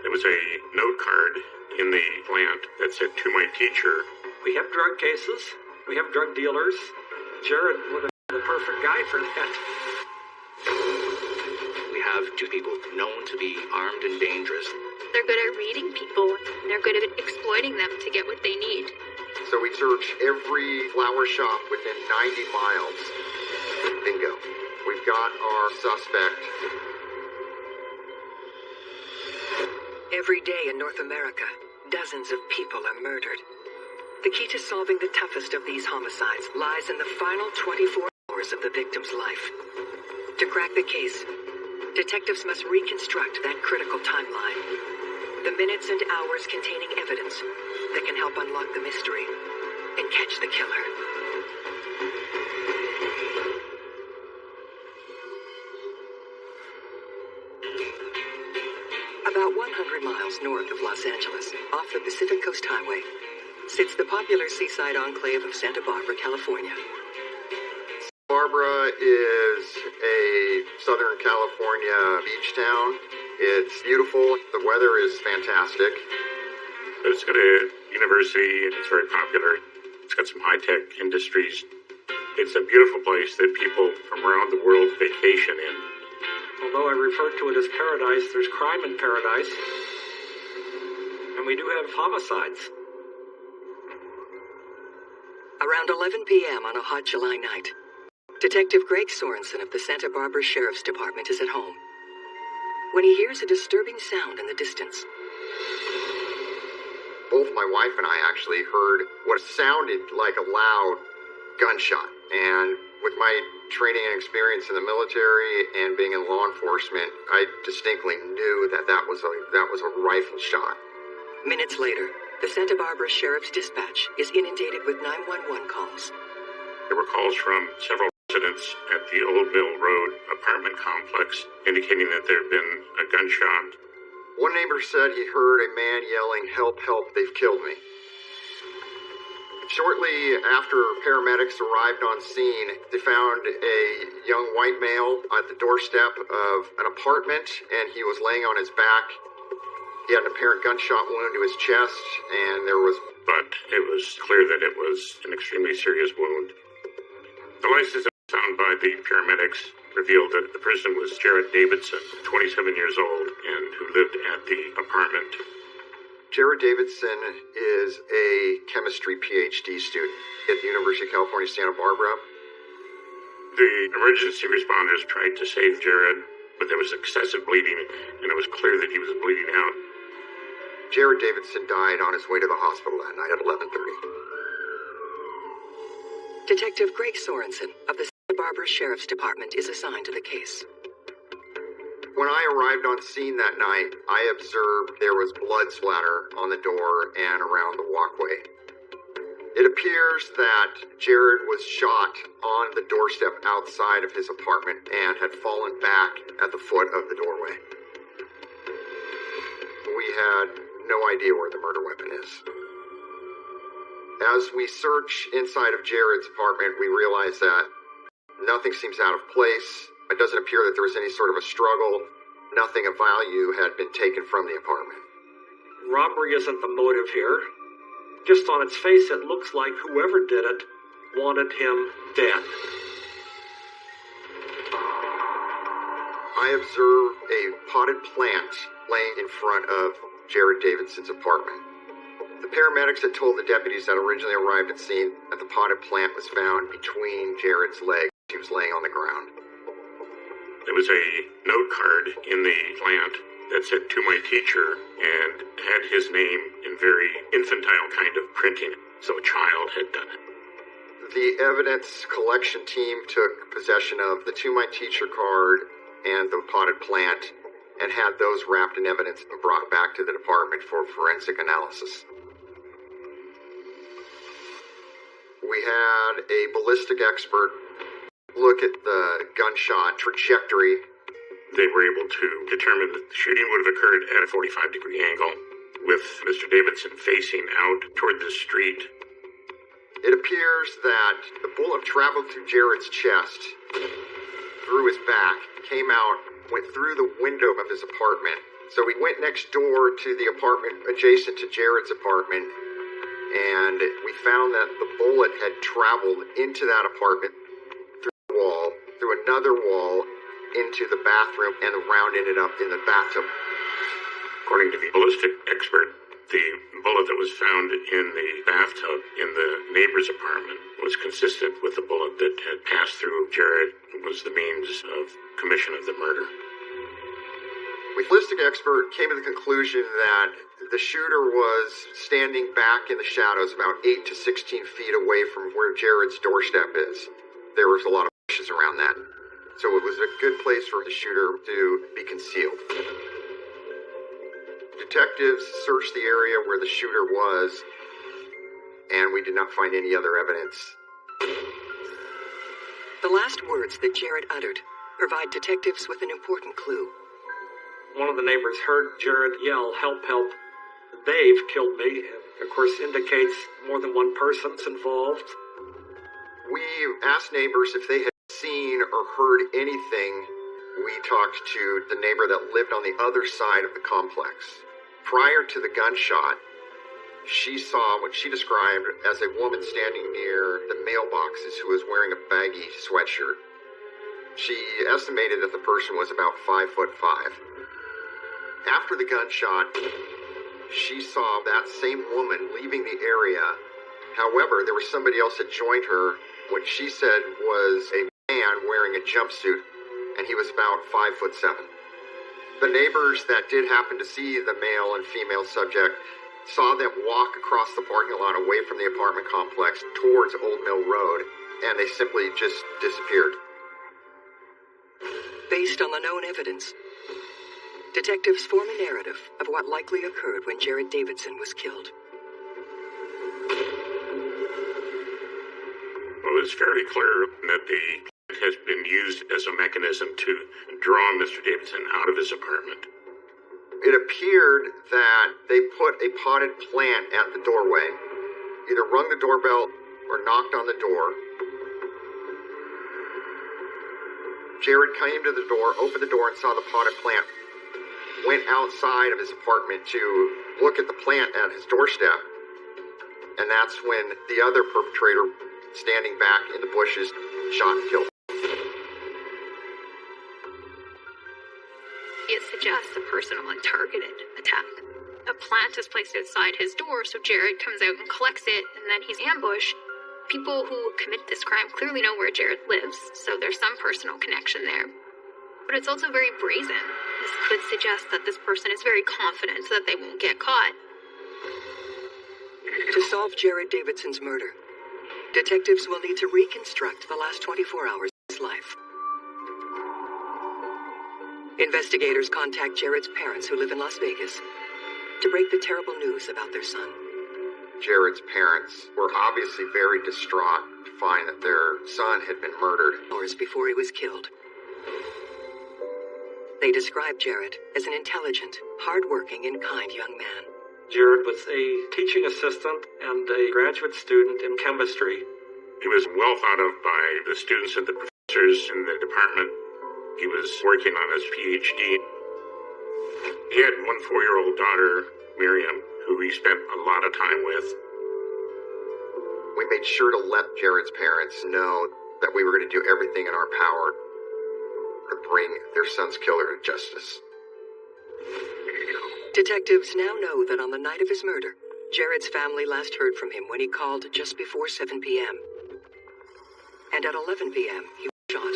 There was a note card in the plant that said, "To my teacher." We have drug cases. We have drug dealers. Jared would have been the perfect guy for that. We have two people known to be armed and dangerous. They're good at reading people, and they're good at exploiting them to get what they need. So we searched every flower shop within 90 miles. Bingo. We've got our suspect. Every day in North America, dozens of people are murdered. The key to solving the toughest of these homicides lies in the final 24 hours of the victim's life. To crack the case, detectives must reconstruct that critical timeline. The minutes and hours containing evidence that can help unlock the mystery and catch the killer. About 100 miles north of Los Angeles, off the Pacific Coast Highway, sits the popular seaside enclave of Santa Barbara, California. Barbara is a Southern California beach town. It's beautiful. The weather is fantastic. It's got a university, and it's very popular. It's got some high-tech industries. It's a beautiful place that people from around the world vacation in. Although I refer to it as paradise, there's crime in paradise. And we do have homicides. Around 11 p.m. on a hot July night, Detective Greg Sorensen of the Santa Barbara Sheriff's Department is at home when he hears a disturbing sound in the distance. Both my wife and I actually heard what sounded like a loud gunshot. And with my training and experience in the military and being in law enforcement, I distinctly knew that that was a rifle shot. Minutes later, the Santa Barbara Sheriff's Dispatch is inundated with 911 calls. There were calls from several residents at the Old Mill Road apartment complex indicating that there had been a gunshot. One neighbor said he heard a man yelling, "Help, help, they've killed me." Shortly after paramedics arrived on scene, they found a young white male at the doorstep of an apartment, and he was laying on his back. He had an apparent gunshot wound to his chest, and But it was clear that it was an extremely serious wound. The license found by the paramedics revealed that the person was Jared Davidson, 27 years old, and who lived at the apartment. Jared Davidson is a chemistry PhD student at the University of California, Santa Barbara. The emergency responders tried to save Jared, but there was excessive bleeding, and it was clear that he was bleeding out. Jared Davidson died on his way to the hospital that night at 11:30. Detective Greg Sorensen of the Santa Barbara Sheriff's Department is assigned to the case. When I arrived on scene that night, I observed there was blood splatter on the door and around the walkway. It appears that Jared was shot on the doorstep outside of his apartment and had fallen back at the foot of the doorway. We had no idea where the murder weapon is. As we search inside of Jared's apartment, we realize that nothing seems out of place. It doesn't appear that there was any sort of a struggle. Nothing of value had been taken from the apartment. Robbery isn't the motive here. Just on its face, it looks like whoever did it wanted him dead. I observed a potted plant laying in front of Jared Davidson's apartment. The paramedics had told the deputies that originally arrived at scene that the potted plant was found between Jared's legs. He was laying on the ground. There was a note card in the plant that said, "To my teacher," and had his name in very infantile kind of printing, so a child had done it. The evidence collection team took possession of the "To my teacher" card and the potted plant and had those wrapped in evidence and brought back to the department for forensic analysis. We had a ballistic expert look at the gunshot trajectory. They were able to determine that the shooting would have occurred at a 45-degree angle, with Mr. Davidson facing out toward the street. It appears that the bullet traveled through Jared's chest, through his back, came out, went through the window of his apartment. So we went next door to the apartment adjacent to Jared's apartment, and we found that the bullet had traveled into that apartment wall, through another wall, into the bathroom, and the round ended up in the bathtub. According to the ballistic expert, the bullet that was found in the bathtub in the neighbor's apartment was consistent with the bullet that had passed through Jared and was the means of commission of the murder. The ballistic expert came to the conclusion that the shooter was standing back in the shadows about 8 to 16 feet away from where Jared's doorstep is. There was a lot of bushes around that, so it was a good place for the shooter to be concealed. Detectives searched the area where the shooter was, and we did not find any other evidence. The last words that Jared uttered provide detectives with an important clue. One of the neighbors heard Jared yell, "Help, help, they've killed me." Of course, indicates more than one person's involved. We asked neighbors if they had seen or heard anything. We talked to the neighbor that lived on the other side of the complex. Prior to the gunshot, she saw what she described as a woman standing near the mailboxes who was wearing a baggy sweatshirt. She estimated that the person was about 5'5". After the gunshot, she saw that same woman leaving the area. However, there was somebody else that joined her, what she said was a man wearing a jumpsuit, and he was about 5'7". The neighbors that did happen to see the male and female subject saw them walk across the parking lot away from the apartment complex towards Old Mill Road, and they simply just disappeared. Based on the known evidence, detectives form a narrative of what likely occurred when Jared Davidson was killed. Well, it's fairly clear that the plant has been used as a mechanism to draw Mr. Davidson out of his apartment. It appeared that they put a potted plant at the doorway, either rung the doorbell or knocked on the door. Jared came to the door, opened the door, and saw the potted plant. Went outside of his apartment to look at the plant at his doorstep. And that's when the other perpetrator, standing back in the bushes, shot and killed. It suggests a personal and targeted attack. A plant is placed outside his door, so Jared comes out and collects it, and then he's ambushed. People who commit this crime clearly know where Jared lives, so there's some personal connection there. But it's also very brazen. This could suggest that this person is very confident that they won't get caught. To solve Jared Davidson's murder, detectives will need to reconstruct the last 24 hours of his life. Investigators contact Jared's parents who live in Las Vegas to break the terrible news about their son. Jared's parents were obviously very distraught to find that their son had been murdered. Hours before he was killed. They described Jared as an intelligent, hard-working, and kind young man. Jared was a teaching assistant and a graduate student in chemistry. He was well thought of by the students and the professors in the department. He was working on his PhD. He had one 4-year-old daughter, Miriam, who he spent a lot of time with. We made sure to let Jared's parents know that we were going to do everything in our power to bring their son's killer to justice. Detectives now know that on the night of his murder, Jared's family last heard from him when he called just before 7 p.m. And at 11 p.m., he was shot.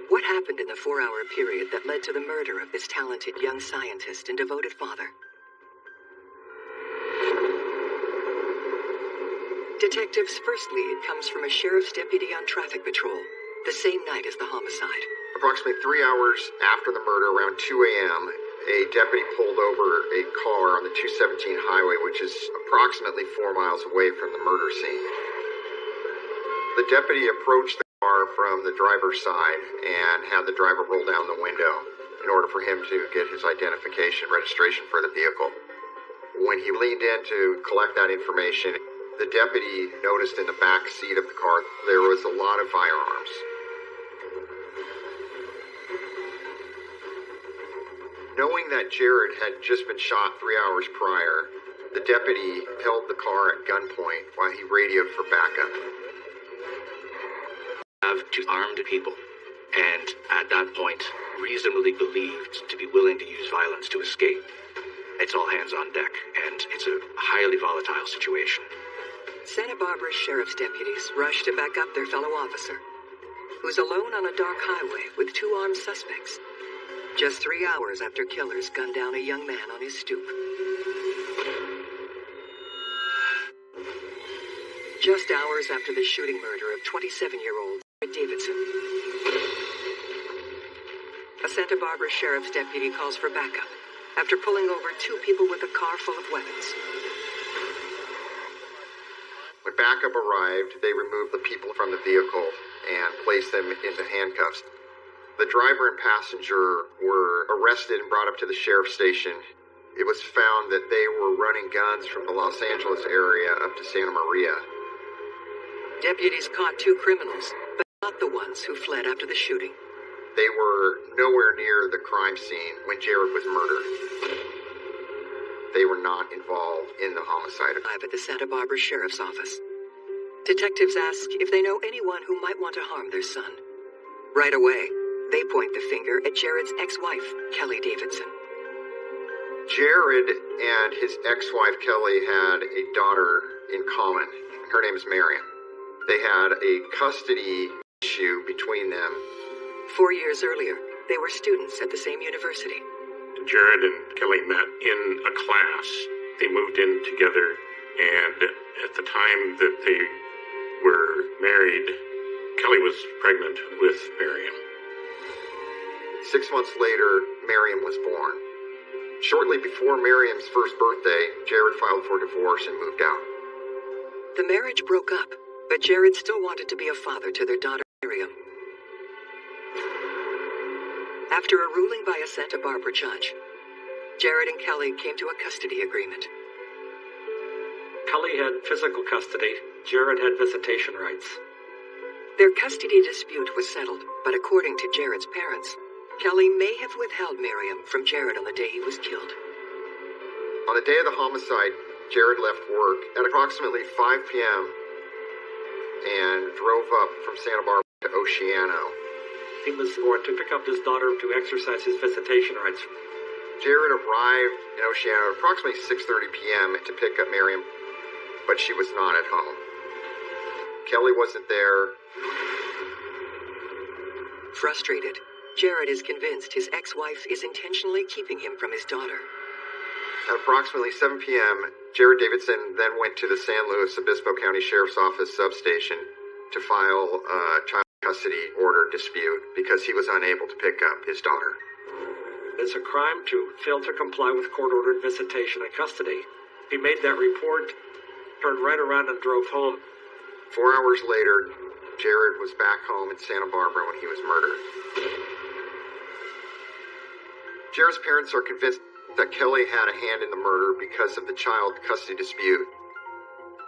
What happened in the 4-hour period that led to the murder of this talented young scientist and devoted father? Detectives' first lead comes from a sheriff's deputy on traffic patrol, the same night as the homicide. Approximately 3 hours after the murder, around 2 a.m., a deputy pulled over a car on the 217 highway, which is approximately 4 miles away from the murder scene. The deputy approached the car from the driver's side and had the driver roll down the window in order for him to get his identification registration for the vehicle. When he leaned in to collect that information, the deputy noticed in the back seat of the car there was a lot of firearms. Knowing that Jared had just been shot 3 hours prior, the deputy held the car at gunpoint while he radioed for backup. Have 2 armed people, and at that point, reasonably believed to be willing to use violence to escape. It's all hands on deck, and it's a highly volatile situation. Santa Barbara sheriff's deputies rush to back up their fellow officer, who's alone on a dark highway with 2 armed suspects, just 3 hours after killers gunned down a young man on his stoop. Just hours after the shooting murder of 27-year-old Davidson, a Santa Barbara sheriff's deputy calls for backup after pulling over 2 people with a car full of weapons. When backup arrived, they removed the people from the vehicle and placed them into handcuffs. The driver and passenger were arrested and brought up to the sheriff's station. It was found that they were running guns from the Los Angeles area up to Santa Maria. Deputies caught 2 criminals, but not the ones who fled after the shooting. They were nowhere near the crime scene when Jared was murdered. they were not involved in the homicide. At the Santa Barbara Sheriff's Office. Detectives ask if they know anyone who might want to harm their son. Right away, they point the finger at Jared's ex-wife, Kelly Davidson. Jared and his ex-wife Kelly had a daughter in common. Her name is Miriam. They had a custody issue between them. 4 years earlier, they were students at the same university. Jared and Kelly met in a class. They moved in together, and at the time that they were married, Kelly was pregnant with Miriam. 6 months later, Miriam was born. Shortly before Miriam's first birthday, Jared filed for divorce and moved out. The marriage broke up, but Jared still wanted to be a father to their daughter, Miriam. After a ruling by a Santa Barbara judge, Jared and Kelly came to a custody agreement. Kelly had physical custody. Jared had visitation rights. Their custody dispute was settled, but according to Jared's parents, Kelly may have withheld Miriam from Jared on the day he was killed. On the day of the homicide, Jared left work at approximately 5 p.m. and drove up from Santa Barbara to Oceano. He was going to pick up his daughter to exercise his visitation rights. Jared arrived in Oceano at approximately 6:30 p.m. to pick up Miriam, but she was not at home. Kelly wasn't there. Frustrated, Jared is convinced his ex-wife is intentionally keeping him from his daughter. At approximately 7 p.m., Jared Davidson then went to the San Luis Obispo County Sheriff's Office substation to file a child custody order dispute because he was unable to pick up his daughter. It's a crime to fail to comply with court-ordered visitation and custody. He made that report, turned right around and drove home. 4 hours later, Jared was back home in Santa Barbara when he was murdered. Jared's parents are convinced that Kelly had a hand in the murder because of the child custody dispute.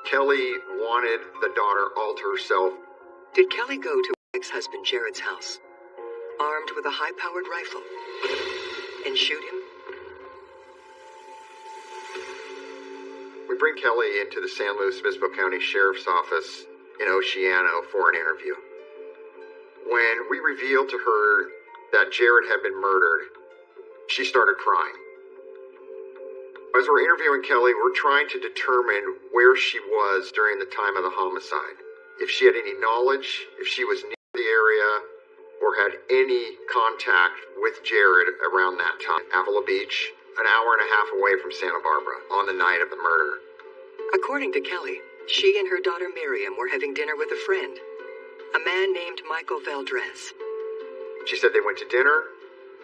Kelly wanted the daughter all to herself. Did Kelly go to ex-husband Jared's house, armed with a high-powered rifle, and shoot him? We bring Kelly into the San Luis Obispo County Sheriff's Office in Oceano for an interview. When we revealed to her that Jared had been murdered, she started crying. As we're interviewing Kelly, we're trying to determine where she was during the time of the homicide. If she had any knowledge, if she was near the area, or had any contact with Jared around that time. Avila Beach, an hour and a half away from Santa Barbara, on the night of the murder. According to Kelly, she and her daughter Miriam were having dinner with a friend, a man named Michael Valdrez. She said they went to dinner,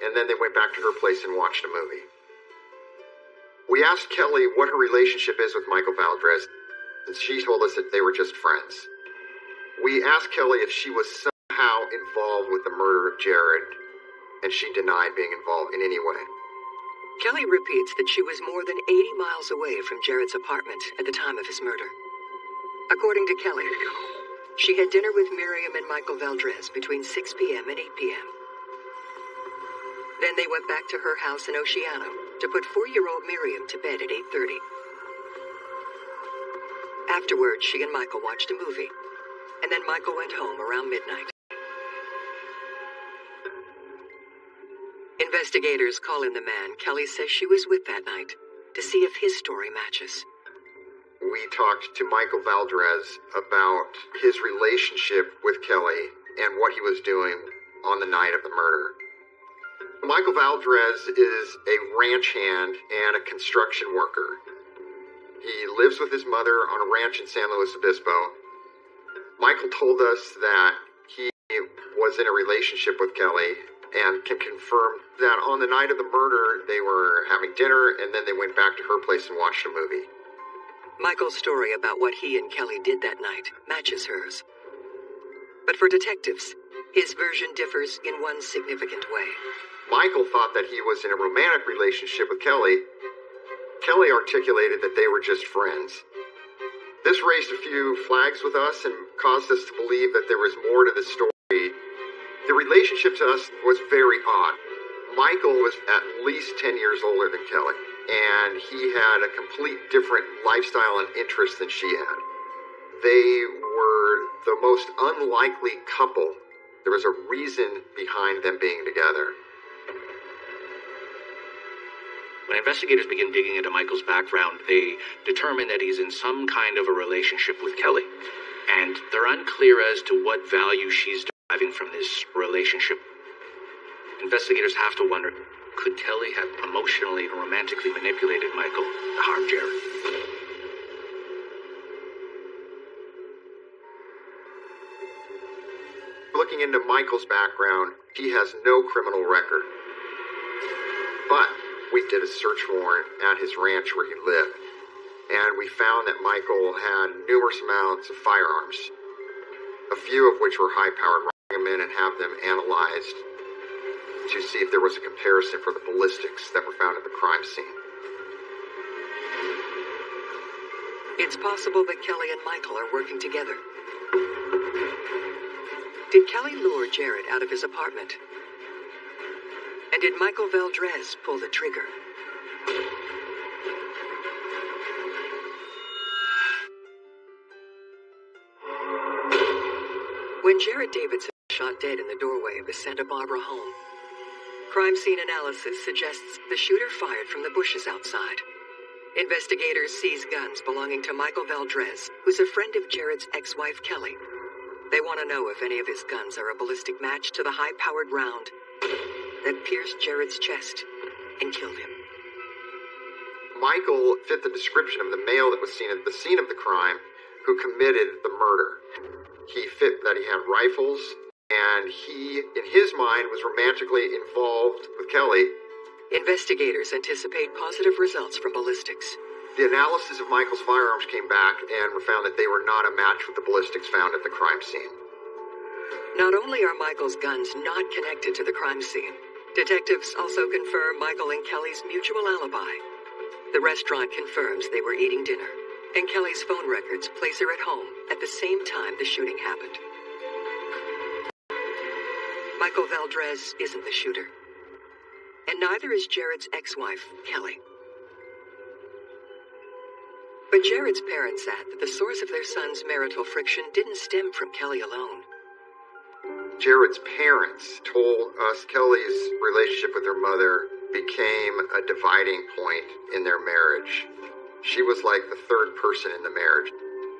and then they went back to her place and watched a movie. We asked Kelly what her relationship is with Michael Valdrez, and she told us that they were just friends. We asked Kelly if she was somehow involved with the murder of Jared, and she denied being involved in any way. Kelly repeats that she was more than 80 miles away from Jared's apartment at the time of his murder. According to Kelly, she had dinner with Miriam and Michael Valdrez between 6 p.m. and 8 p.m. Then they went back to her house in Oceano to put 4-year-old Miriam to bed at 8:30. Afterwards, she and Michael watched a movie, and then Michael went home around midnight. Investigators call in the man Kelly says she was with that night to see if his story matches. We talked to Michael Valdrez about his relationship with Kelly and what he was doing on the night of the murder. Michael Valdrez is a ranch hand and a construction worker. He lives with his mother on a ranch in San Luis Obispo. Michael told us that he was in a relationship with Kelly and can confirm that on the night of the murder, they were having dinner and then they went back to her place and watched a movie. Michael's story about what he and Kelly did that night matches hers. But for detectives, his version differs in one significant way. Michael thought that he was in a romantic relationship with Kelly. Kelly articulated that they were just friends. This raised a few flags with us and caused us to believe that there was more to the story. The relationship to us was very odd. Michael was at least 10 years older than Kelly. and he had a complete different lifestyle and interest than she had. They were the most unlikely couple. There was a reason behind them being together. When investigators begin digging into Michael's background, they determine that he's in some kind of a relationship with Kelly. And they're unclear as to what value she's deriving from this relationship. Investigators have to wonder, could Kelly have emotionally and romantically manipulated Michael to harm Jared? Looking into Michael's background, he has no criminal record. But we did a search warrant at his ranch where he lived, and we found that Michael had numerous amounts of firearms, a few of which were high-powered. Bring them in and have them analyzed to see if there was a comparison for the ballistics that were found at the crime scene. It's possible that Kelly and Michael are working together. Did Kelly lure Jared out of his apartment? And did Michael Valdez pull the trigger? When Jared Davidson was shot dead in the doorway of his Santa Barbara home, crime scene analysis suggests the shooter fired from the bushes outside. Investigators seize guns belonging to Michael Valdez, who's a friend of Jared's ex-wife Kelly. They want to know if any of his guns are a ballistic match to the high-powered round that pierced Jared's chest and killed him. Michael fit the description of the male that was seen at the scene of the crime who committed the murder. He fit that he had rifles, and he, in his mind, was romantically involved with Kelly. Investigators anticipate positive results from ballistics. The analysis of Michael's firearms came back and were found that they were not a match with the ballistics found at the crime scene. Not only are Michael's guns not connected to the crime scene, detectives also confirm Michael and Kelly's mutual alibi. The restaurant confirms they were eating dinner, and Kelly's phone records place her at home at the same time the shooting happened. Michael Valdez isn't the shooter, and neither is Jared's ex-wife, Kelly. But Jared's parents add that the source of their son's marital friction didn't stem from Kelly alone. Jared's parents told us Kelly's relationship with her mother became a dividing point in their marriage. She was like the third person in the marriage.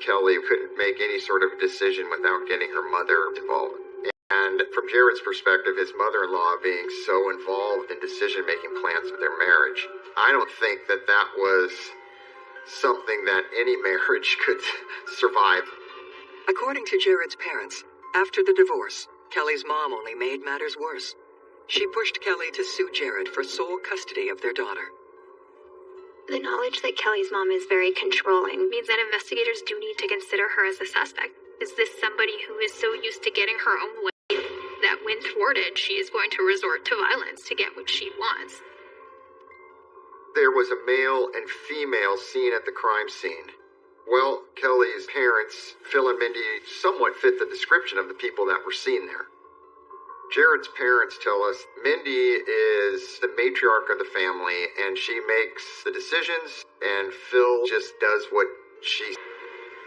Kelly couldn't make any sort of decision without getting her mother involved. And from Jared's perspective, his mother-in-law being so involved in decision-making plans of their marriage, I don't think that that was something that any marriage could survive. According to Jared's parents, after the divorce, Kelly's mom only made matters worse. She pushed Kelly to sue Jared for sole custody of their daughter. The knowledge that Kelly's mom is very controlling means that investigators do need to consider her as a suspect. Is this somebody who is so used to getting her own way that when thwarted, she is going to resort to violence to get what she wants? There was a male and female seen at the crime scene. Well, Kelly's parents, Phil and Mindy, somewhat fit the description of the people that were seen there. Jared's parents tell us Mindy is the matriarch of the family, and she makes the decisions, and Phil just does what she...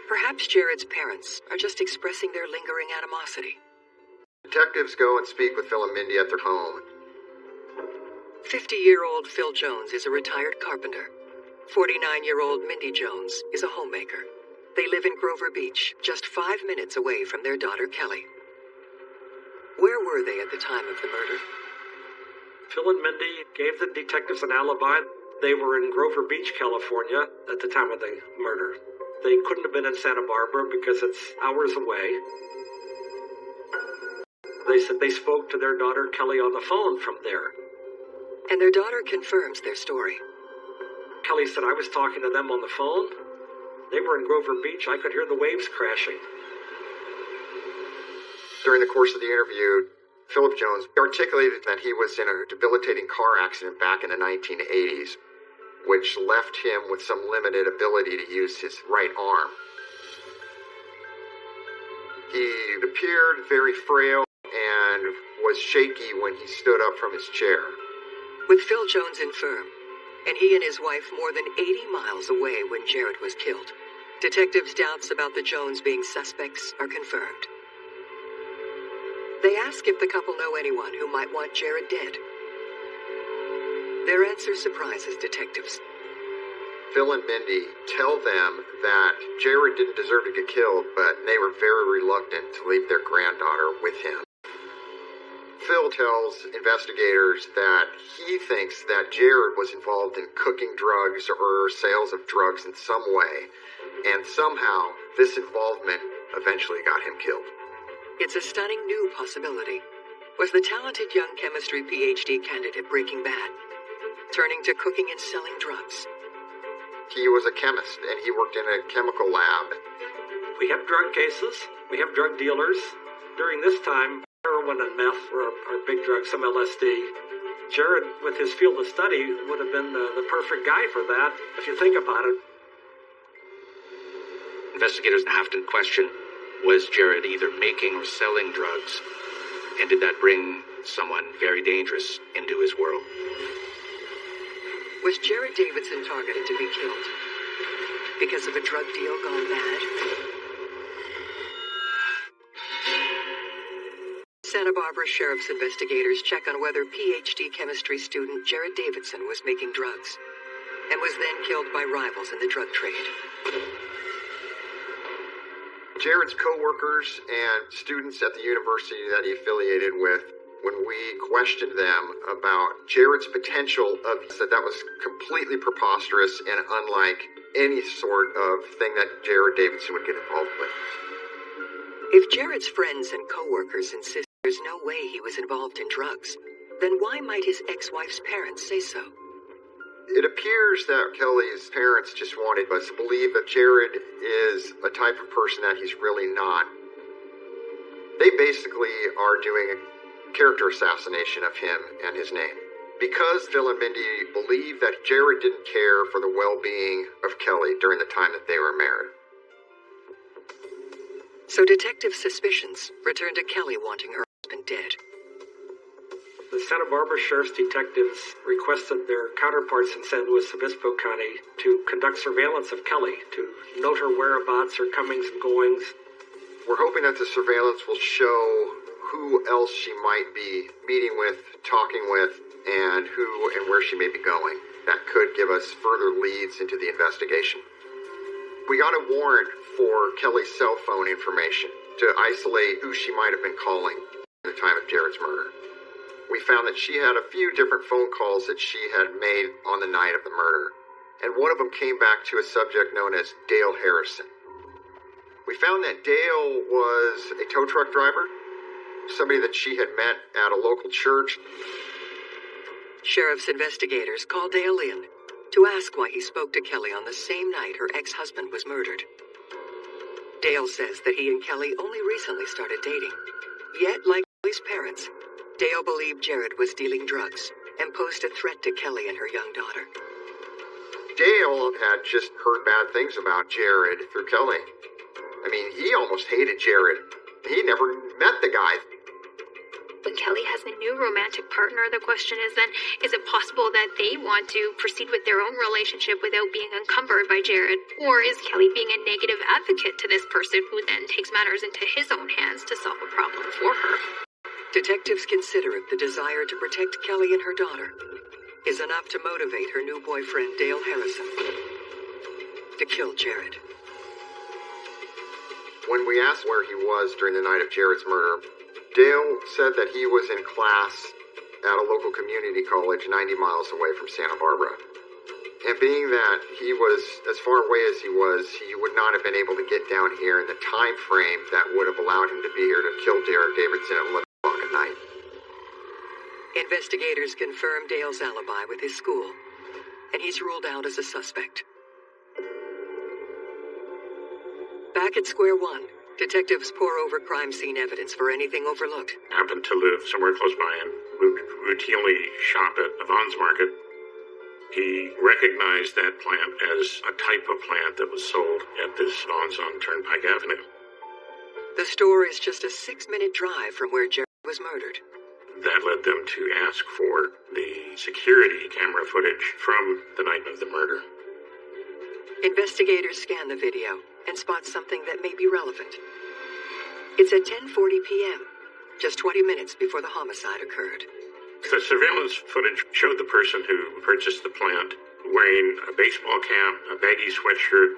Perhaps Jared's parents are just expressing their lingering animosity. Detectives go and speak with Phil and Mindy at their home. 50-year-old Phil Jones is a retired carpenter. 49-year-old Mindy Jones is a homemaker. They live in Grover Beach, just 5 minutes away from their daughter, Kelly. Where were they at the time of the murder? Phil and Mindy gave the detectives an alibi. They were in Grover Beach, California at the time of the murder. They couldn't have been in Santa Barbara because it's hours away. They said they spoke to their daughter, Kelly, on the phone from there. And their daughter confirms their story. Kelly said, I was talking to them on the phone. They were in Grover Beach. I could hear the waves crashing. During the course of the interview, Philip Jones articulated that he was in a debilitating car accident back in the 1980s, which left him with some limited ability to use his right arm. He appeared very frail and was shaky when he stood up from his chair. With Phil Jones infirm, and he and his wife more than 80 miles away when Jared was killed. Detectives' doubts about the Jones being suspects are confirmed. They ask if the couple know anyone who might want Jared dead. Their answer surprises detectives. Phil and Mindy tell them that Jared didn't deserve to get killed, but they were very reluctant to leave their granddaughter with him. Phil tells investigators that he thinks that Jared was involved in cooking drugs or sales of drugs in some way, and somehow this involvement eventually got him killed. It's a stunning new possibility. Was the talented young chemistry PhD candidate Breaking Bad, turning to cooking and selling drugs? He was a chemist, and he worked in a chemical lab. We have drug cases. We have drug dealers. During this time, heroin and meth were big drugs, some LSD. Jared, with his field of study, would have been the perfect guy for that, if you think about it. Investigators have to question, was Jared either making or selling drugs? And did that bring someone very dangerous into his world? Was Jared Davidson targeted to be killed because of a drug deal gone bad? Santa Barbara Sheriff's investigators check on whether PhD chemistry student Jared Davidson was making drugs and was then killed by rivals in the drug trade. Jared's co-workers and students at the university that he affiliated with, when we questioned them about Jared's potential, said that was completely preposterous and unlike any sort of thing that Jared Davidson would get involved with. If Jared's friends and co-workers insist there's no way he was involved in drugs, then why might his ex-wife's parents say so? It appears that Kelly's parents just wanted us to believe that Jared is a type of person that he's really not. They basically are doing a character assassination of him and his name. Because Phil and Mindy believe that Jared didn't care for the well-being of Kelly during the time that they were married. So detective suspicions return to Kelly wanting her husband dead. The Santa Barbara Sheriff's detectives requested their counterparts in San Luis Obispo County to conduct surveillance of Kelly, to note her whereabouts, her comings and goings. We're hoping that the surveillance will show who else she might be meeting with, talking with, and who and where she may be going. That could give us further leads into the investigation. We got a warrant for Kelly's cell phone information to isolate who she might have been calling at the time of Jared's murder. We found that she had a few different phone calls that she had made on the night of the murder, and one of them came back to a subject known as Dale Harrison. We found that Dale was a tow truck driver, somebody that she had met at a local church. Sheriff's investigators called Dale in to ask why he spoke to Kelly on the same night her ex-husband was murdered. Dale says that he and Kelly only recently started dating. Yet, like Kelly's parents, Dale believed Jared was dealing drugs and posed a threat to Kelly and her young daughter. Dale had just heard bad things about Jared through Kelly. I mean, he almost hated Jared. He never met the guy. When Kelly has a new romantic partner, the question is then, is it possible that they want to proceed with their own relationship without being encumbered by Jared? Or is Kelly being a negative advocate to this person who then takes matters into his own hands to solve a problem for her? Detectives consider if the desire to protect Kelly and her daughter is enough to motivate her new boyfriend, Dale Harrison, to kill Jared. When we asked where he was during the night of Jared's murder, Dale said that he was in class at a local community college 90 miles away from Santa Barbara. And being that he was as far away as he would not have been able to get down here in the time frame that would have allowed him to be here to kill Jared Davidson at 11 o'clock at night. Investigators confirm Dale's alibi with his school, and he's ruled out as a suspect. Back at square one, detectives pore over crime scene evidence for anything overlooked. Happened to live somewhere close by and would routinely shop at Avon's Market. He recognized that plant as a type of plant that was sold at this Vaughn's on Turnpike Avenue. The store is just a 6-minute drive from where Jared was murdered. that led them to ask for the security camera footage from the night of the murder. Investigators scan the video and spot something that may be relevant. It's at 10:40 p.m., just 20 minutes before the homicide occurred. The surveillance footage showed the person who purchased the plant wearing a baseball cap, a baggy sweatshirt.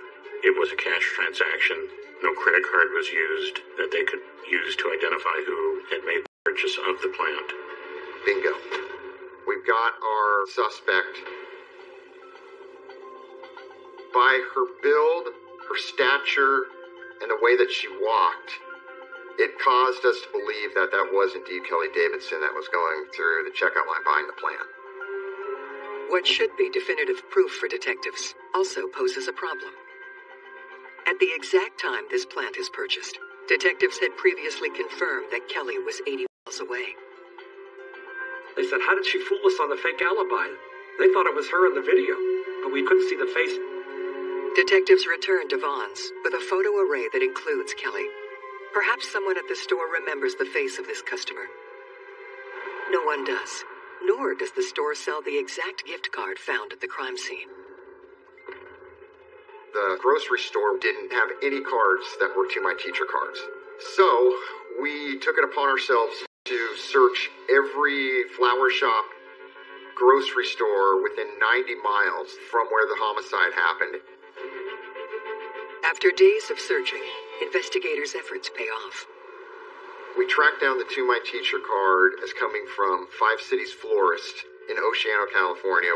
It was a cash transaction. No credit card was used that they could use to identify who had made the purchase of the plant. Bingo. We've got our suspect. By her build, her stature, and the way that she walked, it caused us to believe that that was indeed Kelly Davidson that was going through the checkout line buying the plant. What should be definitive proof for detectives also poses a problem. At the exact time this plant is purchased, detectives had previously confirmed that Kelly was 80 miles away. They said, how did she fool us on the fake alibi? They thought it was her in the video, but we couldn't see the face. Detectives returned to Vaughn's with a photo array that includes Kelly. Perhaps someone at the store remembers the face of this customer. No one does, nor does the store sell the exact gift card found at the crime scene. The grocery store didn't have any cards that were To My Teacher cards. So we took it upon ourselves to search every flower shop, grocery store within 90 miles from where the homicide happened. After days of searching, investigators' efforts pay off. We tracked down the To My Teacher card as coming from Five Cities Florist in Oceano, California.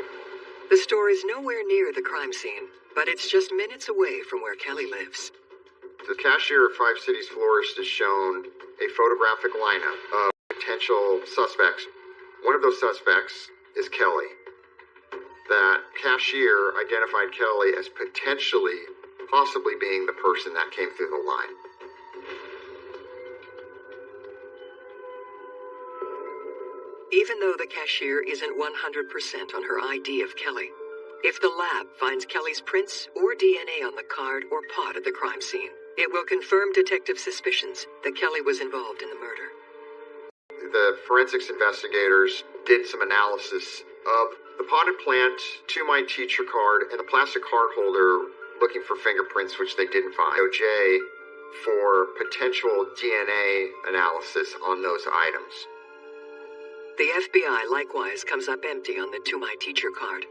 The store is nowhere near the crime scene, but it's just minutes away from where Kelly lives. The cashier at Five Cities Florist has shown a photographic lineup of potential suspects. One of those suspects is Kelly. That cashier identified Kelly as possibly being the person that came through the line. Even though the cashier isn't 100% on her ID of Kelly, if the lab finds Kelly's prints or DNA on the card or pot at the crime scene, it will confirm detective suspicions that Kelly was involved in the murder. The forensics investigators did some analysis of the potted plant, To My Teacher card, and the plastic card holder, looking for fingerprints, which they didn't find. OJ for potential DNA analysis on those items. The FBI likewise comes up empty on the To My Teacher card.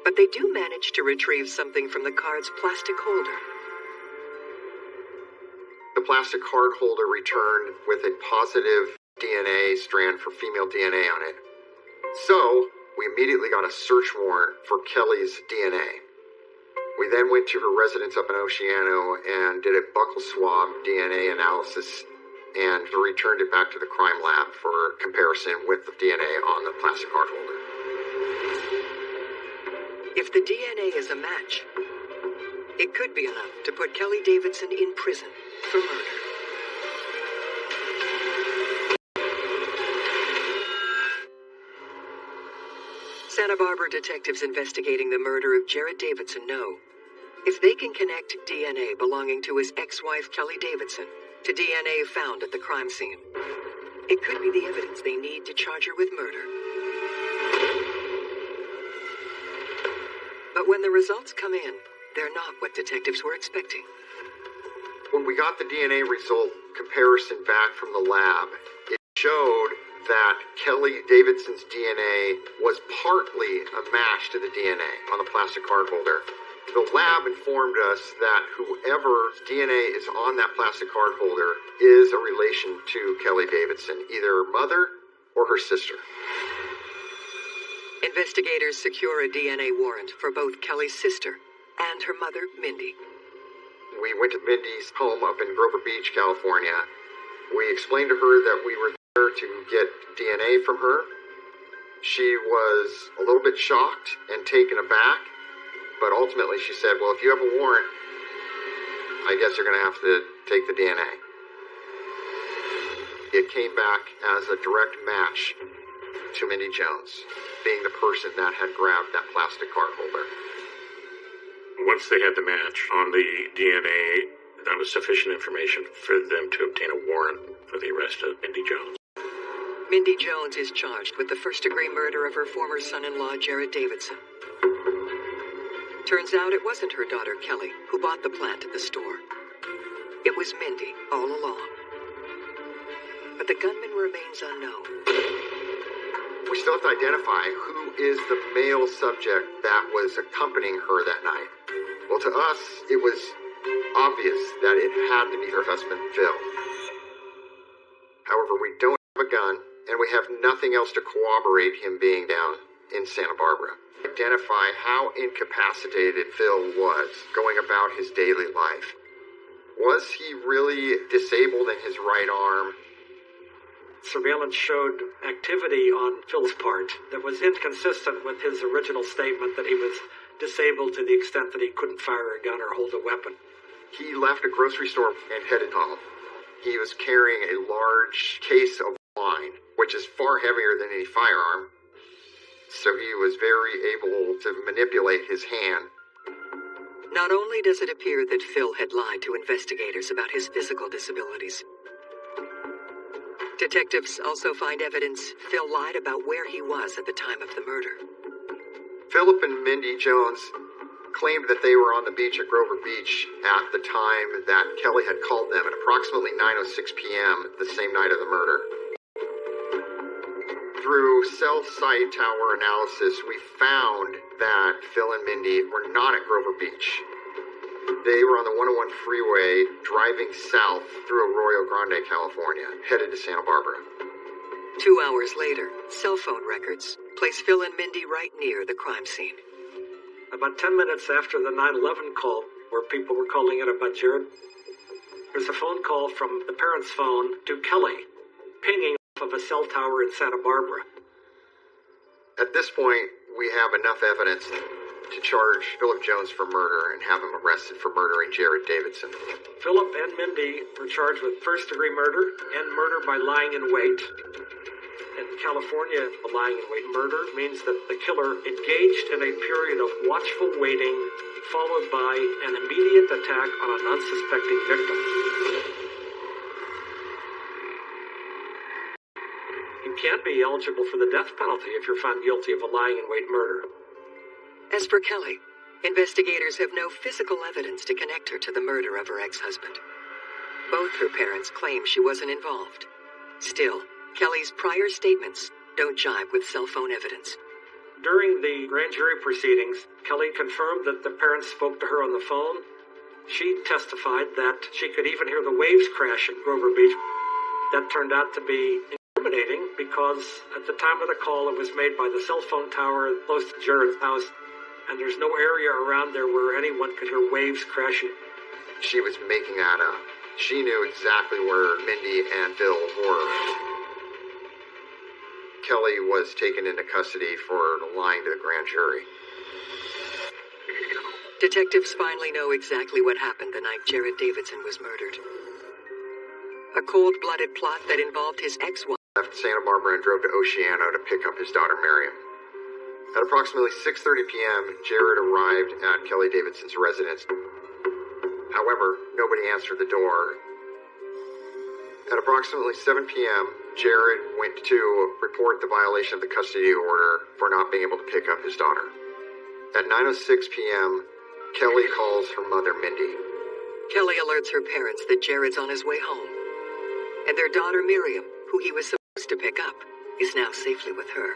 But they do manage to retrieve something from the card's plastic holder. The plastic card holder returned with a positive DNA strand for female DNA on it. So, we immediately got a search warrant for Kelly's DNA. We then went to her residence up in Oceano and did a buccal swab DNA analysis and returned it back to the crime lab for comparison with the DNA on the plastic card holder. If the DNA is a match, it could be enough to put Kelly Davidson in prison for murder. Santa Barbara detectives investigating the murder of Jared Davidson know if they can connect DNA belonging to his ex-wife Kelly Davidson to DNA found at the crime scene, it could be the evidence they need to charge her with murder. But when the results come in, they're not what detectives were expecting. When we got the DNA result comparison back from the lab, it showed that Kelly Davidson's DNA was partly a match to the DNA on the plastic card holder. The lab informed us that whoever's DNA is on that plastic card holder is a relation to Kelly Davidson, either her mother or her sister. Investigators secure a DNA warrant for both Kelly's sister and her mother, Mindy. We went to Mindy's home up in Grover Beach, California. We explained to her that we were there to get DNA from her. She was a little bit shocked and taken aback, but ultimately she said, well, if you have a warrant, I guess you're going to have to take the DNA. It came back as a direct match to Mindy Jones, being the person that had grabbed that plastic card holder. Once they had the match on the DNA, that was sufficient information for them to obtain a warrant for the arrest of Mindy Jones. Mindy Jones is charged with the first-degree murder of her former son-in-law, Jared Davidson. Turns out it wasn't her daughter, Kelly, who bought the plant at the store. It was Mindy, all along. But the gunman remains unknown. We still have to identify who is the male subject that was accompanying her that night. Well, to us, it was obvious that it had to be her husband, Phil. However, we don't have a gun, and we have nothing else to corroborate him being down in Santa Barbara. Identify how incapacitated Phil was going about his daily life. Was he really disabled in his right arm? Surveillance showed activity on Phil's part that was inconsistent with his original statement that he was disabled to the extent that he couldn't fire a gun or hold a weapon. He left a grocery store and headed home. He was carrying a large case of wine, which is far heavier than any firearm, so he was very able to manipulate his hand. Not only does it appear that Phil had lied to investigators about his physical disabilities, detectives also find evidence Phil lied about where he was at the time of the murder. Philip and Mindy Jones claimed that they were on the beach at Grover Beach at the time that Kelly had called them at approximately 9:06 p.m. the same night of the murder. Through cell site tower analysis, we found that Phil and Mindy were not at Grover Beach. They were on the 101 freeway driving south through Arroyo Grande, California, headed to Santa Barbara. 2 hours later, cell phone records place Phil and Mindy right near the crime scene. About 10 minutes after the 9/11 call, where people were calling in about Jared, there's a phone call from the parents' phone to Kelly, pinging off of a cell tower in Santa Barbara. At this point, we have enough evidence to charge Philip Jones for murder and have him arrested for murdering Jared Davidson. Philip and Mindy were charged with first-degree murder and murder by lying in wait. In California, lying in wait murder means that the killer engaged in a period of watchful waiting, followed by an immediate attack on an unsuspecting victim. You can't be eligible for the death penalty if you're found guilty of a lying in wait murder. As for Kelly, investigators have no physical evidence to connect her to the murder of her ex-husband. Both her parents claim she wasn't involved. Still, Kelly's prior statements don't jibe with cell phone evidence. During the grand jury proceedings, Kelly confirmed that the parents spoke to her on the phone. She testified that she could even hear the waves crash at Grover Beach. That turned out to be incriminating because at the time of the call it was made by the cell phone tower close to Jared's house, and there's no area around there where anyone could hear waves crashing. She was making that up. She knew exactly where Mindy and Phil were. Kelly was taken into custody for lying to the grand jury. Detectives finally know exactly what happened the night Jared Davidson was murdered. A cold-blooded plot that involved his ex-wife. Left Santa Barbara and drove to Oceano to pick up his daughter Miriam. At approximately 6:30 p.m., Jared arrived at Kelly Davidson's residence. However, nobody answered the door. At approximately 7 p.m., Jared went to report the violation of the custody order for not being able to pick up his daughter. At 9:06 p.m., Kelly calls her mother, Mindy. Kelly alerts her parents that Jared's on his way home, and their daughter Miriam, who he was supposed to pick up, is now safely with her.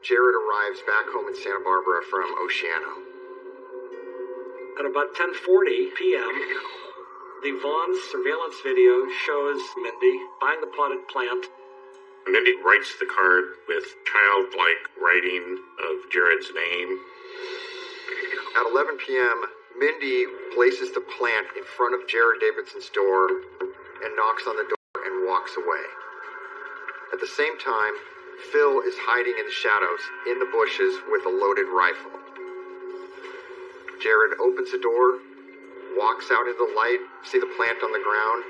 Jared arrives back home in Santa Barbara from Oceano. At about 10:40 p.m., the Vaughn's surveillance video shows Mindy buying the potted plant. Mindy writes the card with childlike writing of Jared's name. At 11 p.m., Mindy places the plant in front of Jared Davidson's door and knocks on the door and walks away. At the same time, Phil is hiding in the shadows in the bushes with a loaded rifle. Jared opens the door, walks out into the light, see the plant on the ground,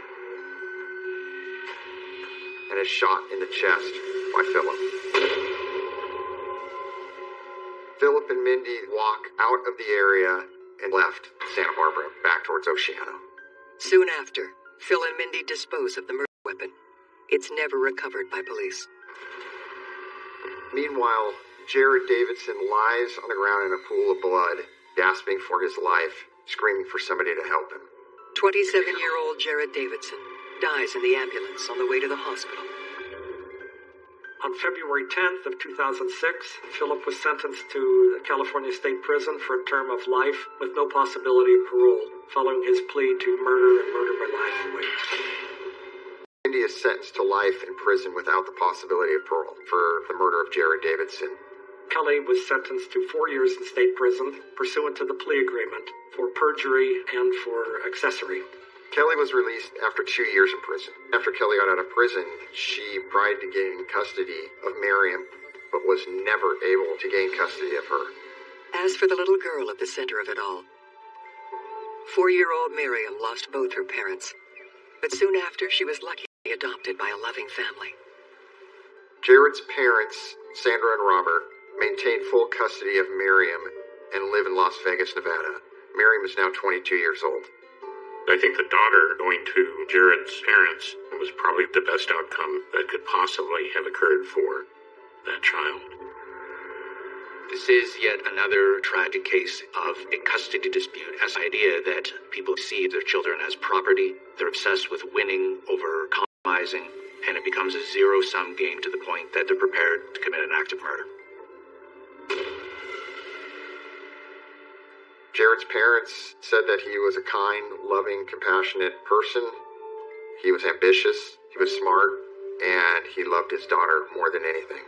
and is shot in the chest by Philip. Philip and Mindy walk out of the area and left Santa Barbara back towards Oceano. Soon after, Phil and Mindy dispose of the murder weapon It's never recovered by police. Meanwhile, Jared Davidson lies on the ground in a pool of blood, gasping for his life, screaming for somebody to help him. 27-year-old Jared Davidson dies in the ambulance on the way to the hospital. On February 10th of 2006, Philip was sentenced to the California State Prison for a term of life with no possibility of parole, following his plea to murder and murder by lying in wait. Indy is sentenced to life in prison without the possibility of parole for the murder of Jared Davidson. Kelly was sentenced to 4 years in state prison, pursuant to the plea agreement, for perjury and for accessory. Kelly was released after 2 years in prison. After Kelly got out of prison, she tried to gain custody of Miriam, but was never able to gain custody of her. As for the little girl at the center of it all, 4-year-old Miriam lost both her parents, but soon after she was luckily adopted by a loving family. Jared's parents, Sandra and Robert, maintain full custody of Miriam and live in Las Vegas, Nevada. Miriam is now 22 years old. I think the daughter going to Jared's parents was probably the best outcome that could possibly have occurred for that child. This is yet another tragic case of a custody dispute. As the idea that people see their children as property, they're obsessed with winning over compromising, and it becomes a zero-sum game to the point that they're prepared to commit an act of murder. Jared's parents said that he was a kind, loving, compassionate person. He was ambitious, he was smart, and he loved his daughter more than anything.